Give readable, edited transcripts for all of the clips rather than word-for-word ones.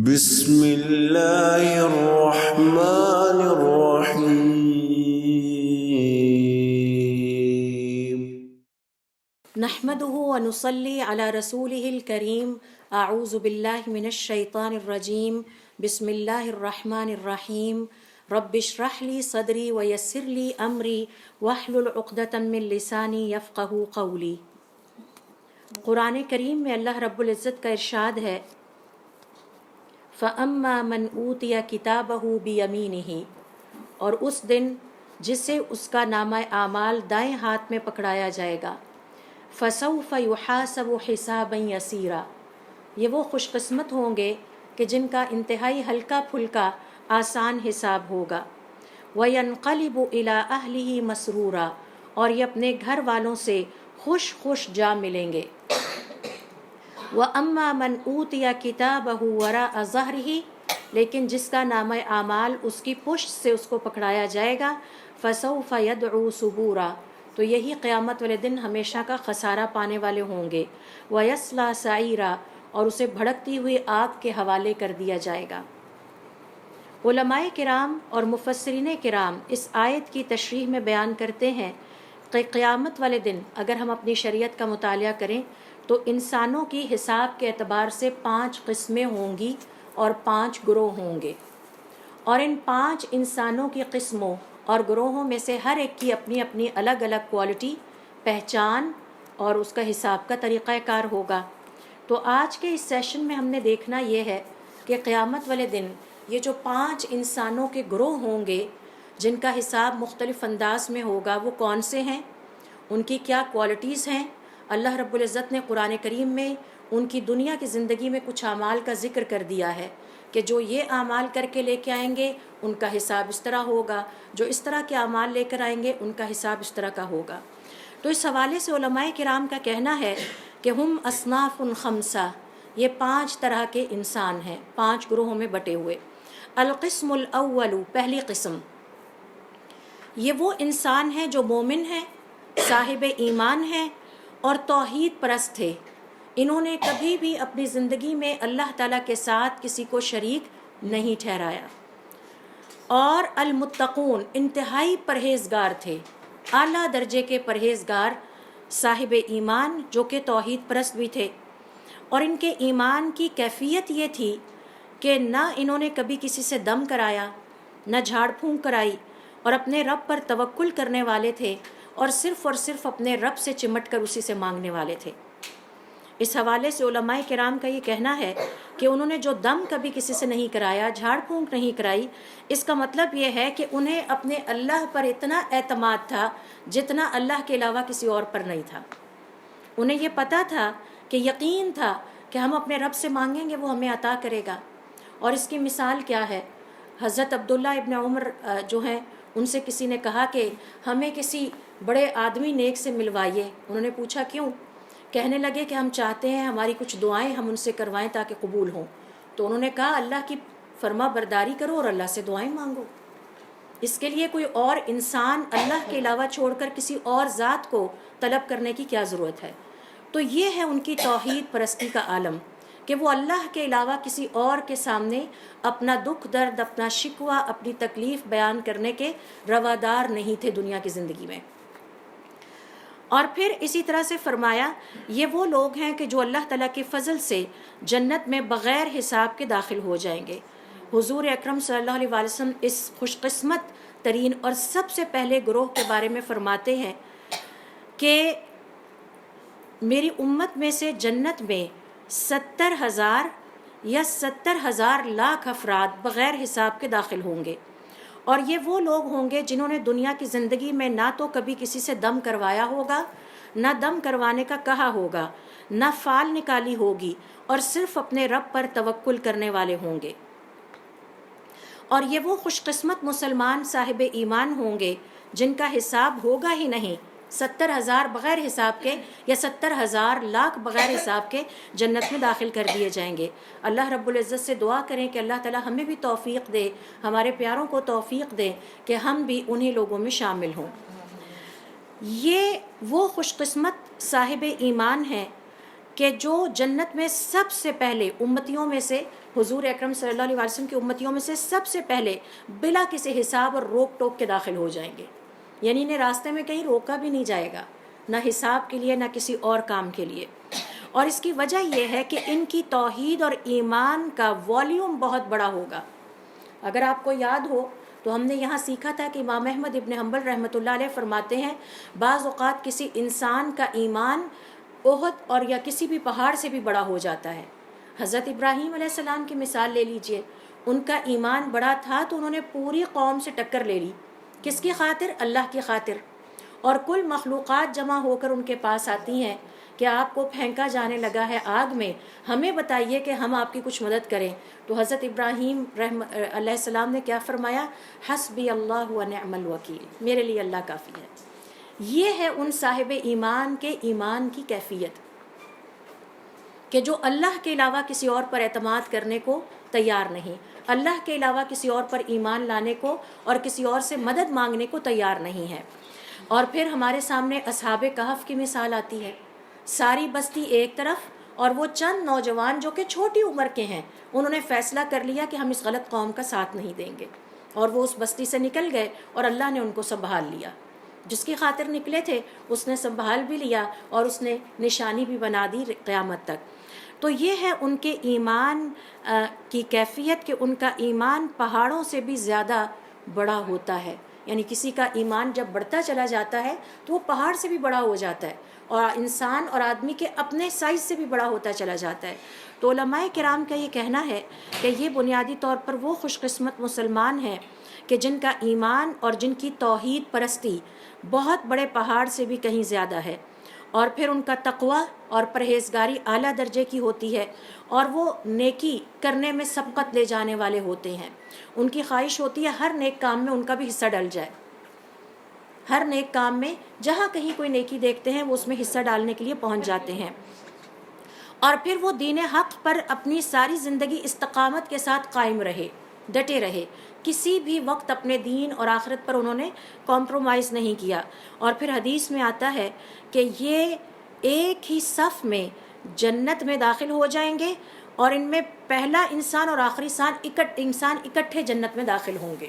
بسم اللہ الرحمن الرحیم نحمده ونصلي على رسوله الكريم اعوذ باللہ من الشیطان الرجیم بسم اللہ الرحمن الرحیم رب اشرح لي صدری ویسر لي امری واحلل عقدۃ من لسانی یفقهوا قولی۔ قرآن کریم میں اللہ رب العزت کا ارشاد ہے فَأَمَّا مَنْ أُوتِيَ كِتَابَهُ بِيَمِينِهِ، اور اس دن جسے اس کا نامہ اعمال دائیں ہاتھ میں پکڑایا جائے گا، فَسَوْفَ يُحَاسَبُ حِسَابًا يَسِيرًا، یہ وہ خوش قسمت ہوں گے کہ جن کا انتہائی ہلکا پھلکا آسان حساب ہوگا، وَيَنْقَلِبُ إِلَىٰ أَهْلِهِ مَسْرُورًا، اور یہ اپنے گھر والوں سے خوش خوش جا ملیں گے۔ وَأَمَّا مَنْ أُوتِيَ كِتَابَهُ وَرَاءَ ظَهْرِهِ، لیکن جس کا نامہ اعمال اس کی پشت سے اس کو پکڑایا جائے گا، فَسَوْفَ يَدْعُو ثُبُورًا، تو یہی قیامت والے دن ہمیشہ کا خسارہ پانے والے ہوں گے، وَيَصْلَىٰ سَعِيرًا، اور اسے بھڑکتی ہوئی آگ کے حوالے کر دیا جائے گا۔ علماء کرام اور مفسرین کرام اس آیت کی تشریح میں بیان کرتے ہیں کہ قیامت والے دن اگر ہم اپنی شریعت کا مطالعہ کریں تو انسانوں کی حساب کے اعتبار سے 5 قسمیں ہوں گی اور 5 گروہ ہوں گے، اور ان 5 انسانوں کی قسموں اور گروہوں میں سے ہر ایک کی اپنی اپنی الگ الگ کوالٹی، پہچان اور اس کا حساب کا طریقہ کار ہوگا۔ تو آج کے اس سیشن میں ہم نے دیکھنا یہ ہے کہ قیامت والے دن یہ جو 5 انسانوں کے گروہ ہوں گے جن کا حساب مختلف انداز میں ہوگا، وہ کون سے ہیں، ان کی کیا کوالٹیز ہیں۔ اللہ رب العزت نے قرآن کریم میں ان کی دنیا کی زندگی میں کچھ اعمال کا ذکر کر دیا ہے کہ جو یہ اعمال کر کے لے کے آئیں گے ان کا حساب اس طرح ہوگا، جو اس طرح کے اعمال لے کر آئیں گے ان کا حساب اس طرح کا ہوگا۔ تو اس حوالے سے علماء کرام کا کہنا ہے کہ ہم اصناف خمسہ، یہ 5 طرح کے انسان ہیں، 5 گروہوں میں بٹے ہوئے۔ القسم الاول، پہلی قسم، یہ وہ انسان ہیں جو مومن ہیں، صاحب ایمان ہیں اور توحید پرست تھے، انہوں نے کبھی بھی اپنی زندگی میں اللہ تعالیٰ کے ساتھ کسی کو شریک نہیں ٹھہرایا، اور المتقون، انتہائی پرہیزگار تھے، اعلیٰ درجے کے پرہیزگار، صاحب ایمان جو کہ توحید پرست بھی تھے، اور ان کے ایمان کی کیفیت یہ تھی کہ نہ انہوں نے کبھی کسی سے دم کرایا، نہ جھاڑ پھونک کرائی، اور اپنے رب پر توکل کرنے والے تھے، اور صرف اپنے رب سے چمٹ کر اسی سے مانگنے والے تھے۔ اس حوالے سے علماء کرام کا یہ کہنا ہے کہ انہوں نے جو دم کبھی کسی سے نہیں کرایا، جھاڑ پھونک نہیں کرائی، اس کا مطلب یہ ہے کہ انہیں اپنے اللہ پر اتنا اعتماد تھا جتنا اللہ کے علاوہ کسی اور پر نہیں تھا۔ انہیں یہ پتہ تھا کہ یقین تھا کہ ہم اپنے رب سے مانگیں گے وہ ہمیں عطا کرے گا۔ اور اس کی مثال کیا ہے، حضرت عبداللہ ابن عمر جو ہیں ان سے کسی نے کہا کہ ہمیں کسی بڑے آدمی نیک سے ملوائیے۔ انہوں نے پوچھا کیوں؟ کہنے لگے کہ ہم چاہتے ہیں ہماری کچھ دعائیں ہم ان سے کروائیں تاکہ قبول ہوں۔ تو انہوں نے کہا اللہ کی فرما برداری کرو اور اللہ سے دعائیں مانگو، اس کے لیے کوئی اور انسان اللہ کے علاوہ چھوڑ کر کسی اور ذات کو طلب کرنے کی کیا ضرورت ہے۔ تو یہ ہے ان کی توحید پرستی کا عالم کہ وہ اللہ کے علاوہ کسی اور کے سامنے اپنا دکھ درد، اپنا شکوہ، اپنی تکلیف بیان کرنے کے روادار نہیں تھے دنیا کی زندگی میں۔ اور پھر اسی طرح سے فرمایا یہ وہ لوگ ہیں کہ جو اللہ تعالیٰ کے فضل سے جنت میں بغیر حساب کے داخل ہو جائیں گے۔ حضور اکرم صلی اللہ علیہ وسلم اس خوش قسمت ترین اور سب سے پہلے گروہ کے بارے میں فرماتے ہیں کہ میری امت میں سے جنت میں 70,000 یا 70,000 لاکھ افراد بغیر حساب کے داخل ہوں گے، اور یہ وہ لوگ ہوں گے جنہوں نے دنیا کی زندگی میں نہ تو کبھی کسی سے دم کروایا ہوگا، نہ دم کروانے کا کہا ہوگا، نہ فال نکالی ہوگی، اور صرف اپنے رب پر توکل کرنے والے ہوں گے۔ اور یہ وہ خوش قسمت مسلمان صاحب ایمان ہوں گے جن کا حساب ہوگا ہی نہیں، 70,000 بغیر حساب کے یا 70,000 لاکھ بغیر حساب کے جنت میں داخل کر دیے جائیں گے۔ اللہ رب العزت سے دعا کریں کہ اللہ تعالی ہمیں بھی توفیق دے، ہمارے پیاروں کو توفیق دے کہ ہم بھی انہی لوگوں میں شامل ہوں۔ یہ وہ خوش قسمت صاحب ایمان ہیں کہ جو جنت میں سب سے پہلے امتیوں میں سے، حضور اکرم صلی اللہ علیہ وسلم کی امتیوں میں سے سب سے پہلے بلا کسی حساب اور روک ٹوک کے داخل ہو جائیں گے، یعنی انہیں راستے میں کہیں روکا بھی نہیں جائے گا، نہ حساب کے لیے نہ کسی اور کام کے لیے۔ اور اس کی وجہ یہ ہے کہ ان کی توحید اور ایمان کا والیوم بہت بڑا ہوگا۔ اگر آپ کو یاد ہو تو ہم نے یہاں سیکھا تھا کہ امام احمد ابن حنبل رحمۃ اللہ علیہ فرماتے ہیں بعض اوقات کسی انسان کا ایمان احد اور یا کسی بھی پہاڑ سے بھی بڑا ہو جاتا ہے۔ حضرت ابراہیم علیہ السلام کی مثال لے لیجئے، ان کا ایمان بڑا تھا تو انہوں نے پوری قوم سے ٹکر لے لی، کس کی خاطر؟ اللہ کی خاطر۔ اور کل مخلوقات جمع ہو کر ان کے پاس آتی ہیں کہ آپ کو پھینکا جانے لگا ہے آگ میں، ہمیں بتائیے کہ ہم آپ کی کچھ مدد کریں۔ تو حضرت ابراہیم علیہ السلام نے کیا فرمایا؟ حسبی اللہ و نعم الوکیل، میرے لیے اللہ کافی ہے۔ یہ ہے ان صاحب ایمان کے ایمان کی کیفیت کہ جو اللہ کے علاوہ کسی اور پر اعتماد کرنے کو تیار نہیں، اللہ کے علاوہ کسی اور پر ایمان لانے کو اور کسی اور سے مدد مانگنے کو تیار نہیں ہے۔ اور پھر ہمارے سامنے اصحاب کہف کی مثال آتی ہے، ساری بستی ایک طرف اور وہ چند نوجوان جو کہ چھوٹی عمر کے ہیں، انہوں نے فیصلہ کر لیا کہ ہم اس غلط قوم کا ساتھ نہیں دیں گے، اور وہ اس بستی سے نکل گئے اور اللہ نے ان کو سنبھال لیا۔ جس کی خاطر نکلے تھے اس نے سنبھال بھی لیا اور اس نے نشانی بھی بنا دی قیامت تک۔ تو یہ ہے ان کے ایمان کی کیفیت کہ ان کا ایمان پہاڑوں سے بھی زیادہ بڑا ہوتا ہے، یعنی کسی کا ایمان جب بڑھتا چلا جاتا ہے تو وہ پہاڑ سے بھی بڑا ہو جاتا ہے، اور انسان اور آدمی کے اپنے سائز سے بھی بڑا ہوتا چلا جاتا ہے۔ تو علماء کرام کا یہ کہنا ہے کہ یہ بنیادی طور پر وہ خوش قسمت مسلمان ہیں کہ جن کا ایمان اور جن کی توحید پرستی بہت بڑے پہاڑ سے بھی کہیں زیادہ ہے، اور پھر ان کا تقوی اور پرہیزگاری اعلیٰ درجے کی ہوتی ہے، اور وہ نیکی کرنے میں سبقت لے جانے والے ہوتے ہیں۔ ان کی خواہش ہوتی ہے ہر نیک کام میں ان کا بھی حصہ ڈل جائے، ہر نیک کام میں جہاں کہیں کوئی نیکی دیکھتے ہیں وہ اس میں حصہ ڈالنے کے لیے پہنچ جاتے ہیں، اور پھر وہ دین حق پر اپنی ساری زندگی استقامت کے ساتھ قائم رہے، ڈٹے رہے، کسی بھی وقت اپنے دین اور آخرت پر انہوں نے کمپرومائز نہیں کیا۔ اور پھر حدیث میں آتا ہے کہ یہ ایک ہی صف میں جنت میں داخل ہو جائیں گے، اور ان میں پہلا انسان اور آخری انسان اکٹھے جنت میں داخل ہوں گے،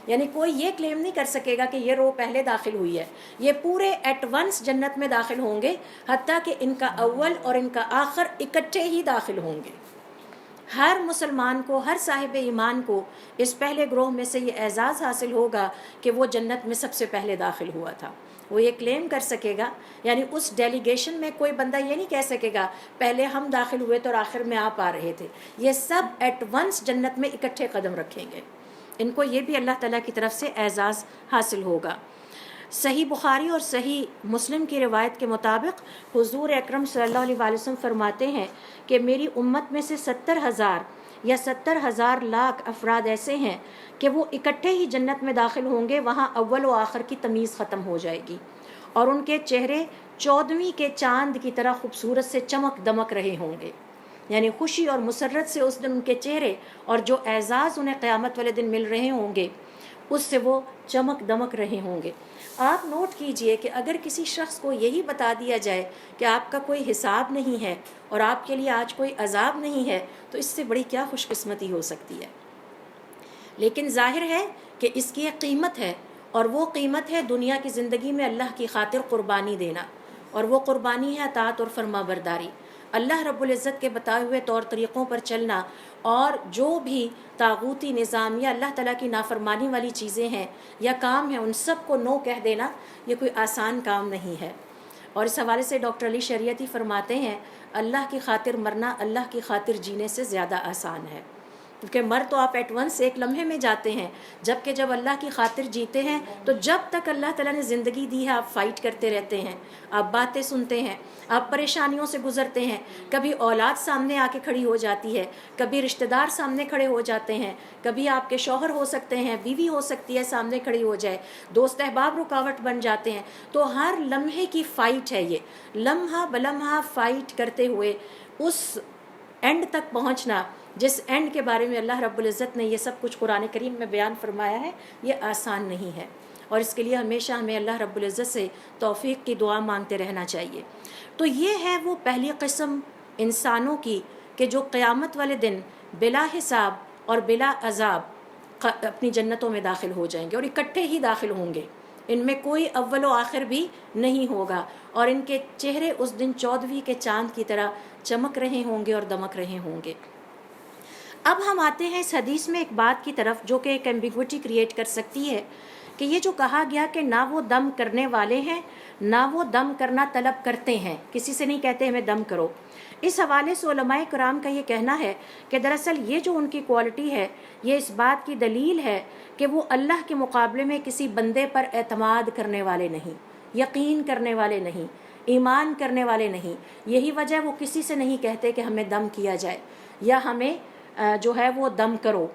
یعنی کوئی یہ کلیم نہیں کر سکے گا کہ یہ رو پہلے داخل ہوئی ہے، یہ پورے ایٹ ونس جنت میں داخل ہوں گے، حتیٰ کہ ان کا اول اور ان کا آخر اکٹھے ہی داخل ہوں گے۔ ہر مسلمان کو، ہر صاحب ایمان کو اس پہلے گروہ میں سے یہ اعزاز حاصل ہوگا کہ وہ جنت میں سب سے پہلے داخل ہوا تھا۔ وہ یہ کلیم کر سکے گا، یعنی اس ڈیلیگیشن میں کوئی بندہ یہ نہیں کہہ سکے گا پہلے ہم داخل ہوئے تو اور آخر میں آپ آ رہے تھے، یہ سب ایٹ ونس جنت میں اکٹھے قدم رکھیں گے، ان کو یہ بھی اللہ تعالیٰ کی طرف سے اعزاز حاصل ہوگا۔ صحیح بخاری اور صحیح مسلم کی روایت کے مطابق حضور اکرم صلی اللہ علیہ وسلم فرماتے ہیں کہ میری امت میں سے 70,000 یا 70,000 لاکھ افراد ایسے ہیں کہ وہ اکٹھے ہی جنت میں داخل ہوں گے، وہاں اول و آخر کی تمیز ختم ہو جائے گی، اور ان کے چہرے 14ویں کے چاند کی طرح خوبصورت سے چمک دمک رہے ہوں گے، یعنی خوشی اور مسرت سے اس دن ان کے چہرے اور جو اعزاز انہیں قیامت والے دن مل رہے ہوں گے اس سے وہ چمک دمک رہے ہوں گے۔ آپ نوٹ کیجئے کہ اگر کسی شخص کو یہی بتا دیا جائے کہ آپ کا کوئی حساب نہیں ہے اور آپ کے لیے آج کوئی عذاب نہیں ہے تو اس سے بڑی کیا خوش قسمتی ہو سکتی ہے۔ لیکن ظاہر ہے کہ اس کی ایک قیمت ہے، اور وہ قیمت ہے دنیا کی زندگی میں اللہ کی خاطر قربانی دینا، اور وہ قربانی ہے اطاعت اور فرما برداری، اللہ رب العزت کے بتائے ہوئے طور طریقوں پر چلنا، اور جو بھی طاغوتی نظام یا اللہ تعالیٰ کی نافرمانی والی چیزیں ہیں یا کام ہیں ان سب کو نو کہہ دینا یہ کوئی آسان کام نہیں ہے۔ اور اس حوالے سے ڈاکٹر علی شریعتی فرماتے ہیں اللہ کی خاطر مرنا اللہ کی خاطر جینے سے زیادہ آسان ہے، کیونکہ مر تو آپ ایٹ ونس ایک لمحے میں جاتے ہیں، جبکہ جب اللہ کی خاطر جیتے ہیں تو جب تک اللہ تعالیٰ نے زندگی دی ہے آپ فائٹ کرتے رہتے ہیں، آپ باتیں سنتے ہیں، آپ پریشانیوں سے گزرتے ہیں، کبھی اولاد سامنے آ کے کھڑی ہو جاتی ہے، کبھی رشتہ دار سامنے کھڑے ہو جاتے ہیں، کبھی آپ کے شوہر ہو سکتے ہیں، بیوی ہو سکتی ہے سامنے کھڑی ہو جائے، دوست احباب رکاوٹ بن جاتے ہیں، تو ہر لمحے کی فائٹ ہے، یہ لمحہ بلمحہ فائٹ کرتے ہوئے اس اینڈ تک پہنچنا جس اینڈ کے بارے میں اللہ رب العزت نے یہ سب کچھ قرآن کریم میں بیان فرمایا ہے، یہ آسان نہیں ہے۔ اور اس کے لیے ہمیشہ ہمیں اللہ رب العزت سے توفیق کی دعا مانگتے رہنا چاہیے۔ تو یہ ہے وہ پہلی قسم انسانوں کی کہ جو قیامت والے دن بلا حساب اور بلا عذاب اپنی جنتوں میں داخل ہو جائیں گے، اور اکٹھے ہی داخل ہوں گے، ان میں کوئی اول و آخر بھی نہیں ہوگا، اور ان کے چہرے اس دن 14ویں کے چاند کی طرح چمک رہے ہوں گے اور دمک رہے ہوں گے۔ اب ہم آتے ہیں اس حدیث میں ایک بات کی طرف جو کہ ایک ایمبیگوٹی کریٹ کر سکتی ہے، کہ یہ جو کہا گیا کہ نہ وہ دم کرنے والے ہیں نہ وہ دم کرنا طلب کرتے ہیں، کسی سے نہیں کہتے ہمیں دم کرو۔ اس حوالے سے علماء کرام کا یہ کہنا ہے کہ دراصل یہ جو ان کی کوالٹی ہے یہ اس بات کی دلیل ہے کہ وہ اللہ کے مقابلے میں کسی بندے پر اعتماد کرنے والے نہیں، یقین کرنے والے نہیں، ایمان کرنے والے نہیں۔ یہی وجہ وہ کسی سے نہیں کہتے کہ ہمیں دم کیا جائے یا ہمیں جو ہے وہ دم کرو۔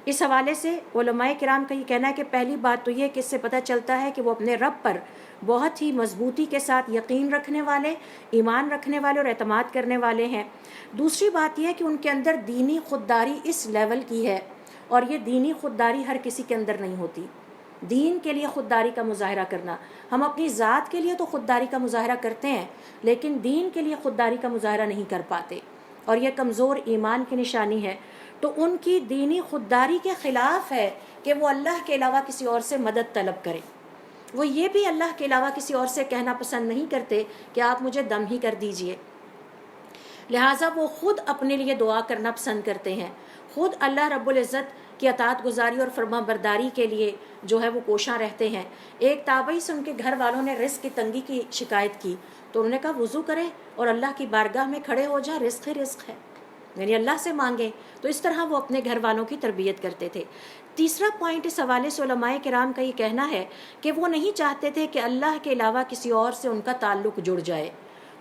اس حوالے سے علماء کرام کا یہ کہنا ہے کہ پہلی بات تو یہ کہ اس سے پتہ چلتا ہے کہ وہ اپنے رب پر بہت ہی مضبوطی کے ساتھ یقین رکھنے والے، ایمان رکھنے والے اور اعتماد کرنے والے ہیں۔ دوسری بات یہ ہے کہ ان کے اندر دینی خودداری اس لیول کی ہے، اور یہ دینی خودداری ہر کسی کے اندر نہیں ہوتی۔ دین کے لیے خودداری کا مظاہرہ کرنا، ہم اپنی ذات کے لیے تو خودداری کا مظاہرہ کرتے ہیں لیکن دین کے لیے خودداری کا مظاہرہ نہیں کر پاتے، اور یہ کمزور ایمان کی نشانی ہے۔ تو ان کی دینی خودداری کے خلاف ہے کہ وہ اللہ کے علاوہ کسی اور سے مدد طلب کریں۔ وہ یہ بھی اللہ کے علاوہ کسی اور سے کہنا پسند نہیں کرتے کہ آپ مجھے دم ہی کر دیجئے، لہٰذا وہ خود اپنے لیے دعا کرنا پسند کرتے ہیں، خود اللہ رب العزت کی اطاعت گزاری اور فرما برداری کے لیے جو ہے وہ کوشاں رہتے ہیں۔ ایک تابعی سے ان کے گھر والوں نے رزق کی تنگی کی شکایت کی تو انہوں نے کہا وضو کریں اور اللہ کی بارگاہ میں کھڑے ہو جائیں، رزق ہی رزق ہے، یعنی اللہ سے مانگیں۔ تو اس طرح وہ اپنے گھر والوں کی تربیت کرتے تھے۔ تیسرا پوائنٹ اس حوالے سے علماء کرام کا یہ کہنا ہے کہ وہ نہیں چاہتے تھے کہ اللہ کے علاوہ کسی اور سے ان کا تعلق جڑ جائے۔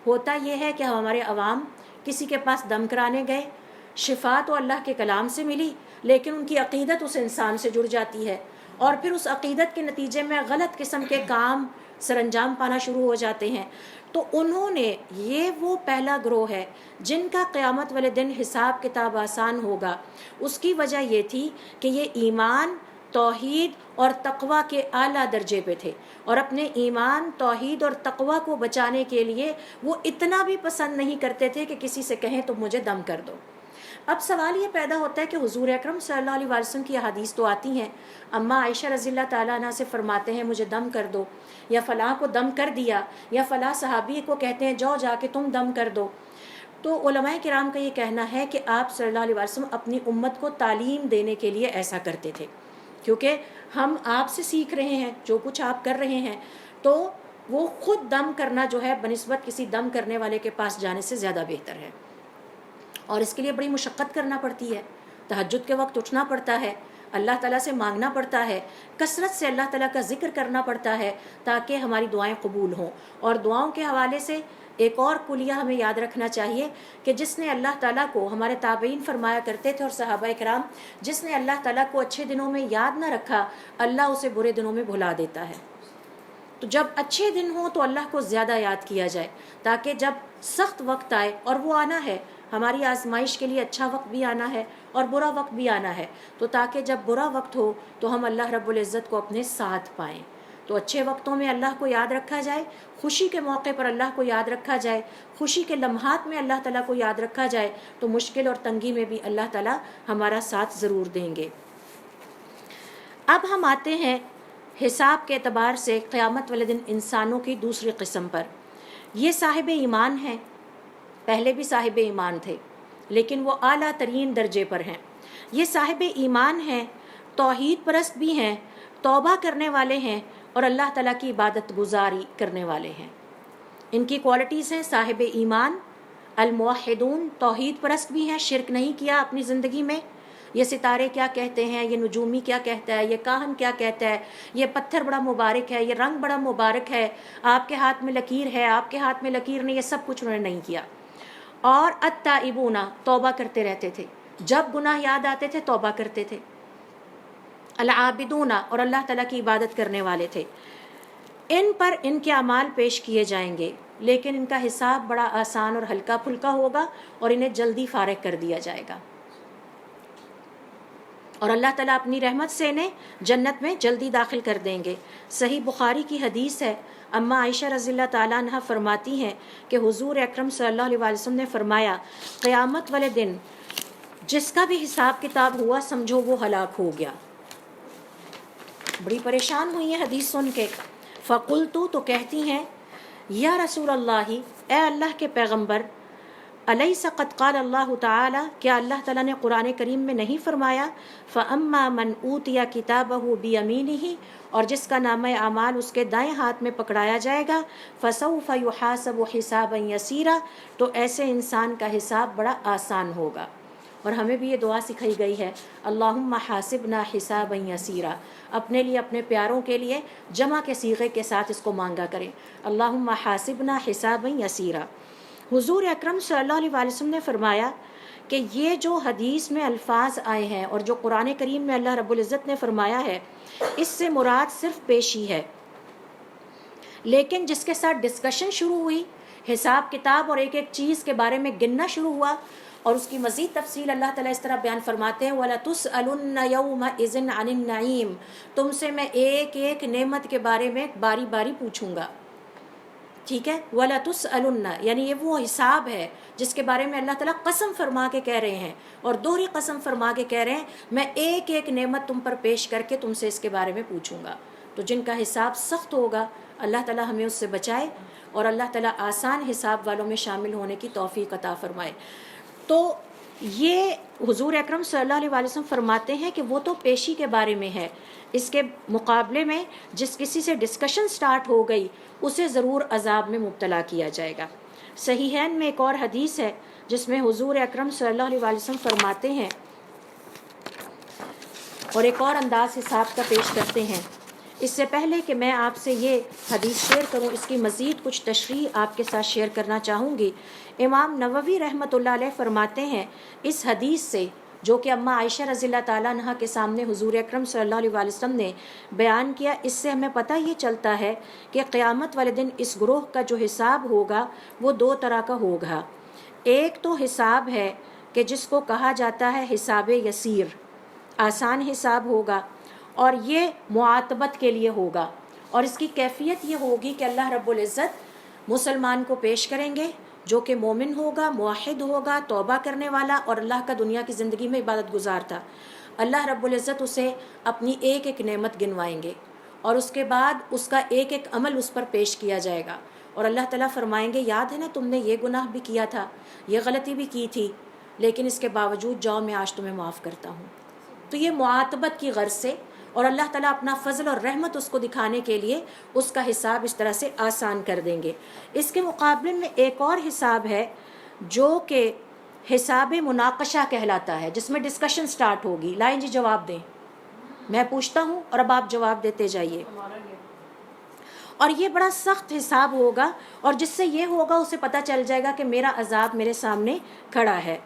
ہوتا یہ ہے کہ ہمارے عوام کسی کے پاس دم کرانے گئے، شفا تو اللہ کے کلام سے ملی لیکن ان کی عقیدت اس انسان سے جڑ جاتی ہے، اور پھر اس عقیدت کے نتیجے میں غلط قسم کے کام سر انجام پانا شروع ہو جاتے ہیں۔ تو انہوں نے یہ وہ پہلا گروہ ہے جن کا قیامت والے دن حساب کتاب آسان ہوگا۔ اس کی وجہ یہ تھی کہ یہ ایمان، توحید اور تقوی کے اعلیٰ درجے پہ تھے، اور اپنے ایمان، توحید اور تقوی کو بچانے کے لیے وہ اتنا بھی پسند نہیں کرتے تھے کہ کسی سے کہیں تو مجھے دم کر دو۔ اب سوال یہ پیدا ہوتا ہے کہ حضور اکرم صلی اللہ علیہ وسلم کی حدیث تو آتی ہیں، اماں عائشہ رضی اللہ تعالیٰ عنہ سے فرماتے ہیں مجھے دم کر دو، یا فلاں کو دم کر دیا، یا فلاں صحابی کو کہتے ہیں جاؤ جا کے تم دم کر دو۔ تو علماء کرام کا یہ کہنا ہے کہ آپ صلی اللہ علیہ وسلم اپنی امت کو تعلیم دینے کے لیے ایسا کرتے تھے، کیونکہ ہم آپ سے سیکھ رہے ہیں جو کچھ آپ کر رہے ہیں، تو وہ خود دم کرنا جو ہے بنسبت کسی دم کرنے والے کے پاس جانے سے زیادہ بہتر ہے، اور اس کے لیے بڑی مشقت کرنا پڑتی ہے، تہجد کے وقت اٹھنا پڑتا ہے، اللہ تعالیٰ سے مانگنا پڑتا ہے، کثرت سے اللہ تعالیٰ کا ذکر کرنا پڑتا ہے تاکہ ہماری دعائیں قبول ہوں۔ اور دعاؤں کے حوالے سے ایک اور کلیہ ہمیں یاد رکھنا چاہیے کہ جس نے اللہ تعالیٰ کو، ہمارے تابعین فرمایا کرتے تھے اور صحابہ کرام، جس نے اللہ تعالیٰ کو اچھے دنوں میں یاد نہ رکھا اللہ اسے برے دنوں میں بھلا دیتا ہے۔ تو جب اچھے دن ہوں تو اللہ کو زیادہ یاد کیا جائے تاکہ جب سخت وقت آئے، اور وہ آنا ہے، ہماری آزمائش کے لیے اچھا وقت بھی آنا ہے اور برا وقت بھی آنا ہے، تو تاکہ جب برا وقت ہو تو ہم اللہ رب العزت کو اپنے ساتھ پائیں۔ تو اچھے وقتوں میں اللہ کو یاد رکھا جائے، خوشی کے موقع پر اللہ کو یاد رکھا جائے، خوشی کے لمحات میں اللہ تعالیٰ کو یاد رکھا جائے، تو مشکل اور تنگی میں بھی اللہ تعالیٰ ہمارا ساتھ ضرور دیں گے۔ اب ہم آتے ہیں حساب کے اعتبار سے قیامت والے دن انسانوں کی دوسری قسم پر۔ یہ صاحب ایمان ہیں، پہلے بھی صاحب ایمان تھے لیکن وہ اعلیٰ ترین درجے پر ہیں۔ یہ صاحب ایمان ہیں، توحید پرست بھی ہیں، توبہ کرنے والے ہیں اور اللہ تعالیٰ کی عبادت گزاری کرنے والے ہیں۔ ان کی کوالٹیز ہیں صاحب ایمان، الموحدون، توحید پرست بھی ہیں، شرک نہیں کیا اپنی زندگی میں۔ یہ ستارے کیا کہتے ہیں، یہ نجومی کیا کہتا ہے، یہ کاہن کیا کہتا ہے، یہ پتھر بڑا مبارک ہے، یہ رنگ بڑا مبارک ہے، آپ کے ہاتھ میں لکیر ہے، آپ کے ہاتھ میں لکیر نہیں، یہ سب کچھ انہوں نے نہیں کیا۔ اور التائبون، توبہ کرتے رہتے تھے، جب گناہ یاد آتے تھے توبہ کرتے تھے۔ العابدون، اور اللہ تعالیٰ کی عبادت کرنے والے تھے۔ ان پر ان کے اعمال پیش کیے جائیں گے لیکن ان کا حساب بڑا آسان اور ہلکا پھلکا ہوگا اور انہیں جلدی فارغ کر دیا جائے گا۔ اور اللہ تعالیٰ اپنی رحمت سے انہیں جنت میں جلدی داخل کر دیں گے۔ صحیح بخاری کی حدیث ہے، اما عائشہ رضی اللہ تعالیٰ عنہ فرماتی ہیں کہ حضور اکرم صلی اللہ علیہ وسلم نے فرمایا، قیامت والے دن جس کا بھی حساب کتاب ہوا سمجھو وہ ہلاک ہو گیا۔ بڑی پریشان ہوئی ہیں حدیث سن کے۔ فقلتو، تو کہتی ہیں، یا رسول اللہ، اے اللہ کے پیغمبر، الیس قد قال اللہ تعالی، کیا اللہ تعالیٰ نے قرآن کریم میں نہیں فرمایا، فاما من اوتی کتابہ بیمینہ، اور جس کا نامہ اعمال اس کے دائیں ہاتھ میں پکڑایا جائے گا، فسوف یحاسب حسابا یسیرا، تو ایسے انسان کا حساب بڑا آسان ہوگا۔ اور ہمیں بھی یہ دعا سکھائی گئی ہے، اللہم حاسبنا حسابا یسیرا، اپنے لیے اپنے پیاروں کے لیے جمع کے صیغے کے ساتھ اس کو مانگا کریں، اللہم حاسبنا حسابا یسیرا۔ حضور اکرم صلی اللہ علیہ وسلم نے فرمایا کہ یہ جو حدیث میں الفاظ آئے ہیں اور جو قرآن کریم میں اللہ رب العزت نے فرمایا ہے، اس سے مراد صرف پیشی ہے، لیکن جس کے ساتھ ڈسکشن شروع ہوئی، حساب کتاب اور ایک ایک چیز کے بارے میں گننا شروع ہوا، اور اس کی مزید تفصیل اللہ تعالیٰ اس طرح بیان فرماتے ہیں، وَلَتُسْأَلُنَّ يَوْمَئِذٍ عَنِ النَّعِيمِ، تم سے میں ایک ایک نعمت کے بارے میں باری باری پوچھوں گا، ٹھیک ہے۔ وَلَتُسْأَلُنَّ، یعنی یہ وہ حساب ہے جس کے بارے میں اللہ تعالیٰ قسم فرما کے کہہ رہے ہیں، اور دوہری قسم فرما کے کہہ رہے ہیں، میں ایک ایک نعمت تم پر پیش کر کے تم سے اس کے بارے میں پوچھوں گا۔ تو جن کا حساب سخت ہوگا، اللہ تعالیٰ ہمیں اس سے بچائے، اور اللہ تعالیٰ آسان حساب والوں میں شامل ہونے کی توفیق عطا فرمائے۔ تو یہ حضور اکرم صلی اللہ علیہ وسلم فرماتے ہیں کہ وہ تو پیشی کے بارے میں ہے، اس کے مقابلے میں جس کسی سے ڈسکشن سٹارٹ ہو گئی اسے ضرور عذاب میں مبتلا کیا جائے گا۔ صحیحین میں ایک اور حدیث ہے جس میں حضور اکرم صلی اللہ علیہ وسلم فرماتے ہیں، اور ایک اور انداز حساب کا پیش کرتے ہیں۔ اس سے پہلے کہ میں آپ سے یہ حدیث شیئر کروں، اس کی مزید کچھ تشریح آپ کے ساتھ شیئر کرنا چاہوں گی۔ امام نووی رحمۃ اللہ علیہ فرماتے ہیں، اس حدیث سے جو کہ اما عائشہ رضی اللہ تعالیٰ عنہ کے سامنے حضور اکرم صلی اللہ علیہ وسلم نے بیان کیا، اس سے ہمیں پتہ یہ چلتا ہے کہ قیامت والے دن اس گروہ کا جو حساب ہوگا وہ دو طرح کا ہوگا۔ ایک تو حساب ہے کہ جس کو کہا جاتا ہے حساب یسیر، آسان حساب ہوگا، اور یہ معاتبت کے لیے ہوگا، اور اس کی کیفیت یہ ہوگی کہ اللہ رب العزت مسلمان کو پیش کریں گے جو کہ مومن ہوگا، موحد ہوگا، توبہ کرنے والا، اور اللہ کا دنیا کی زندگی میں عبادت گزار تھا۔ اللہ رب العزت اسے اپنی ایک ایک نعمت گنوائیں گے، اور اس کے بعد اس کا ایک ایک عمل اس پر پیش کیا جائے گا، اور اللہ تعالیٰ فرمائیں گے، یاد ہے نا تم نے یہ گناہ بھی کیا تھا، یہ غلطی بھی کی تھی، لیکن اس کے باوجود جاؤ میں آج تمہیں معاف کرتا ہوں۔ تو یہ معاتبت کی غرض سے، اور اللہ تعالیٰ اپنا فضل اور رحمت اس کو دکھانے کے لیے اس کا حساب اس طرح سے آسان کر دیں گے۔ اس کے مقابلے میں ایک اور حساب ہے جو کہ حساب مناقشہ کہلاتا ہے، جس میں ڈسکشن سٹارٹ ہوگی، لائیں جی جواب دیں، میں پوچھتا ہوں اور اب آپ جواب دیتے جائیے، اور یہ بڑا سخت حساب ہوگا، اور جس سے یہ ہوگا اسے پتہ چل جائے گا کہ میرا عذاب میرے سامنے کھڑا ہے،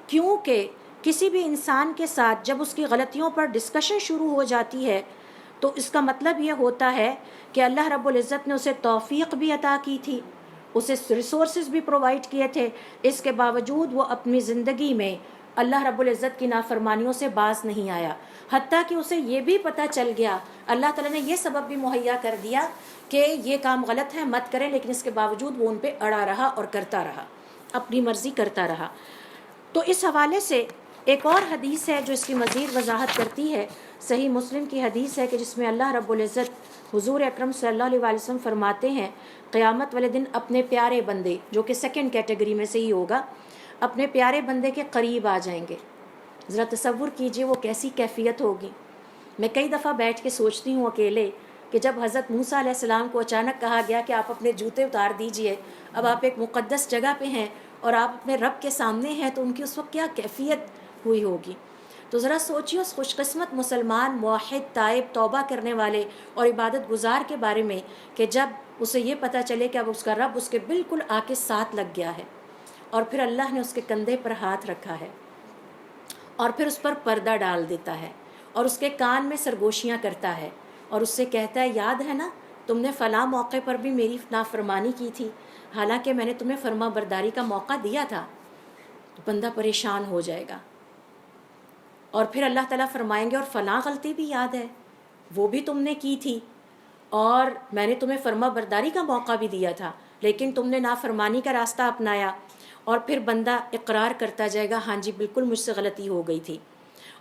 کیونکہ کسی بھی انسان کے ساتھ جب اس کی غلطیوں پر ڈسکشن شروع ہو جاتی ہے تو اس کا مطلب یہ ہوتا ہے کہ اللہ رب العزت نے اسے توفیق بھی عطا کی تھی، اسے ریسورسز بھی پرووائڈ کیے تھے، اس کے باوجود وہ اپنی زندگی میں اللہ رب العزت کی نافرمانیوں سے باز نہیں آیا، حتیٰ کہ اسے یہ بھی پتہ چل گیا، اللہ تعالیٰ نے یہ سبب بھی مہیا کر دیا کہ یہ کام غلط ہے مت کریں، لیکن اس کے باوجود وہ ان پہ اڑا رہا اور کرتا رہا، اپنی مرضی کرتا رہا۔ تو اس حوالے سے ایک اور حدیث ہے جو اس کی مزید وضاحت کرتی ہے، صحیح مسلم کی حدیث ہے کہ جس میں اللہ رب العزت حضور اکرم صلی اللہ علیہ وسلم فرماتے ہیں، قیامت والے دن اپنے پیارے بندے، جو کہ سیکنڈ کیٹیگری میں سے ہی ہوگا، اپنے پیارے بندے کے قریب آ جائیں گے۔ ذرا تصور کیجئے وہ کیسی کیفیت ہوگی۔ میں کئی دفعہ بیٹھ کے سوچتی ہوں اکیلے کہ جب حضرت موسیٰ علیہ السلام کو اچانک کہا گیا کہ آپ اپنے جوتے اتار دیجئے، اب آپ ایک مقدس جگہ پہ ہیں اور آپ اپنے رب کے سامنے ہیں، تو ان کی اس وقت کیا کیفیت ہوئی ہوگی۔ تو ذرا سوچیے اس خوش قسمت مسلمان، موحد، تائب، توبہ کرنے والے اور عبادت گزار کے بارے میں کہ جب اسے یہ پتہ چلے کہ اب اس کا رب اس کے بالکل آ کے ساتھ لگ گیا ہے، اور پھر اللہ نے اس کے کندھے پر ہاتھ رکھا ہے، اور پھر اس پر پردہ ڈال دیتا ہے، اور اس کے کان میں سرگوشیاں کرتا ہے، اور اس سے کہتا ہے، یاد ہے نا تم نے فلاں موقع پر بھی میری نافرمانی کی تھی، حالانکہ میں نے تمہیں فرما برداری کا موقع دیا تھا۔ تو بندہ پریشان ہو جائے گا، اور پھر اللہ تعالیٰ فرمائیں گے اور فلاں غلطی بھی یاد ہے، وہ بھی تم نے کی تھی، اور میں نے تمہیں فرما برداری کا موقع بھی دیا تھا لیکن تم نے نافرمانی کا راستہ اپنایا. اور پھر بندہ اقرار کرتا جائے گا ہاں جی بالکل مجھ سے غلطی ہو گئی تھی،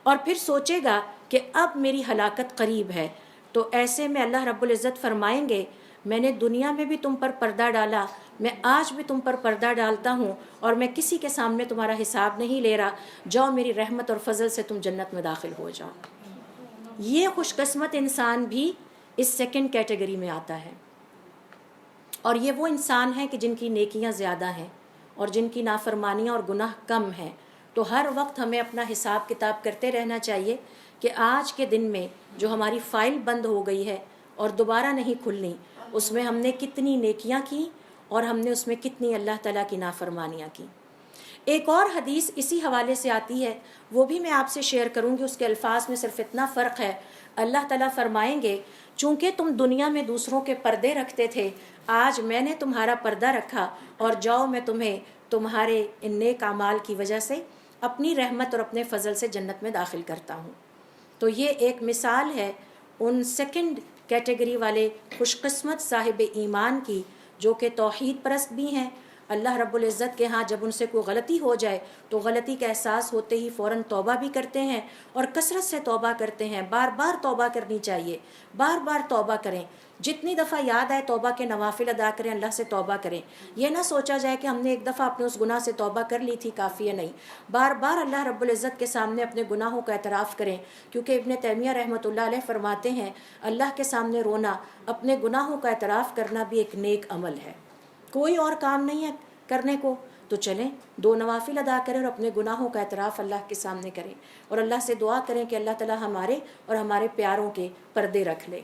اور پھر سوچے گا کہ اب میری ہلاکت قریب ہے. تو ایسے میں اللہ رب العزت فرمائیں گے میں نے دنیا میں بھی تم پر پردہ ڈالا، میں آج بھی تم پر پردہ ڈالتا ہوں، اور میں کسی کے سامنے تمہارا حساب نہیں لے رہا، جاؤ میری رحمت اور فضل سے تم جنت میں داخل ہو جاؤ. یہ خوش قسمت انسان بھی اس سیکنڈ کیٹیگری میں آتا ہے. اور یہ وہ انسان ہیں کہ جن کی نیکیاں زیادہ ہیں اور جن کی نافرمانیاں اور گناہ کم ہیں. تو ہر وقت ہمیں اپنا حساب کتاب کرتے رہنا چاہیے کہ آج کے دن میں جو ہماری فائل بند ہو گئی ہے اور دوبارہ نہیں کھلنی، اس میں ہم نے کتنی نیکیاں کی اور ہم نے اس میں کتنی اللہ تعالیٰ کی نافرمانیاں کی. ایک اور حدیث اسی حوالے سے آتی ہے، وہ بھی میں آپ سے شیئر کروں گی. اس کے الفاظ میں صرف اتنا فرق ہے، اللہ تعالیٰ فرمائیں گے چونکہ تم دنیا میں دوسروں کے پردے رکھتے تھے، آج میں نے تمہارا پردہ رکھا، اور جاؤ میں تمہیں تمہارے ان نیک اعمال کی وجہ سے اپنی رحمت اور اپنے فضل سے جنت میں داخل کرتا ہوں. تو یہ ایک مثال ہے ان سیکنڈ کیٹیگری والے خوش قسمت صاحب ایمان کی جو کہ توحید پرست بھی ہیں. اللہ رب العزت کے ہاں جب ان سے کوئی غلطی ہو جائے تو غلطی کا احساس ہوتے ہی فوراً توبہ بھی کرتے ہیں، اور کثرت سے توبہ کرتے ہیں. بار بار توبہ کرنی چاہیے، بار بار توبہ کریں، جتنی دفعہ یاد آئے توبہ کے نوافل ادا کریں، اللہ سے توبہ کریں. یہ نہ سوچا جائے کہ ہم نے ایک دفعہ اپنے اس گناہ سے توبہ کر لی تھی کافی ہے، نہیں، بار بار اللہ رب العزت کے سامنے اپنے گناہوں کا اعتراف کریں. کیونکہ ابن تیمیہ رحمۃ اللہ علیہ فرماتے ہیں اللہ کے سامنے رونا، اپنے گناہوں کا اعتراف کرنا بھی ایک نیک عمل ہے. کوئی اور کام نہیں ہے کرنے کو، تو چلیں 2 نوافل ادا کریں اور اپنے گناہوں کا اعتراف اللہ کے سامنے کریں، اور اللہ سے دعا کریں کہ اللہ تعالی ہمارے اور ہمارے پیاروں کے پردے رکھ لے.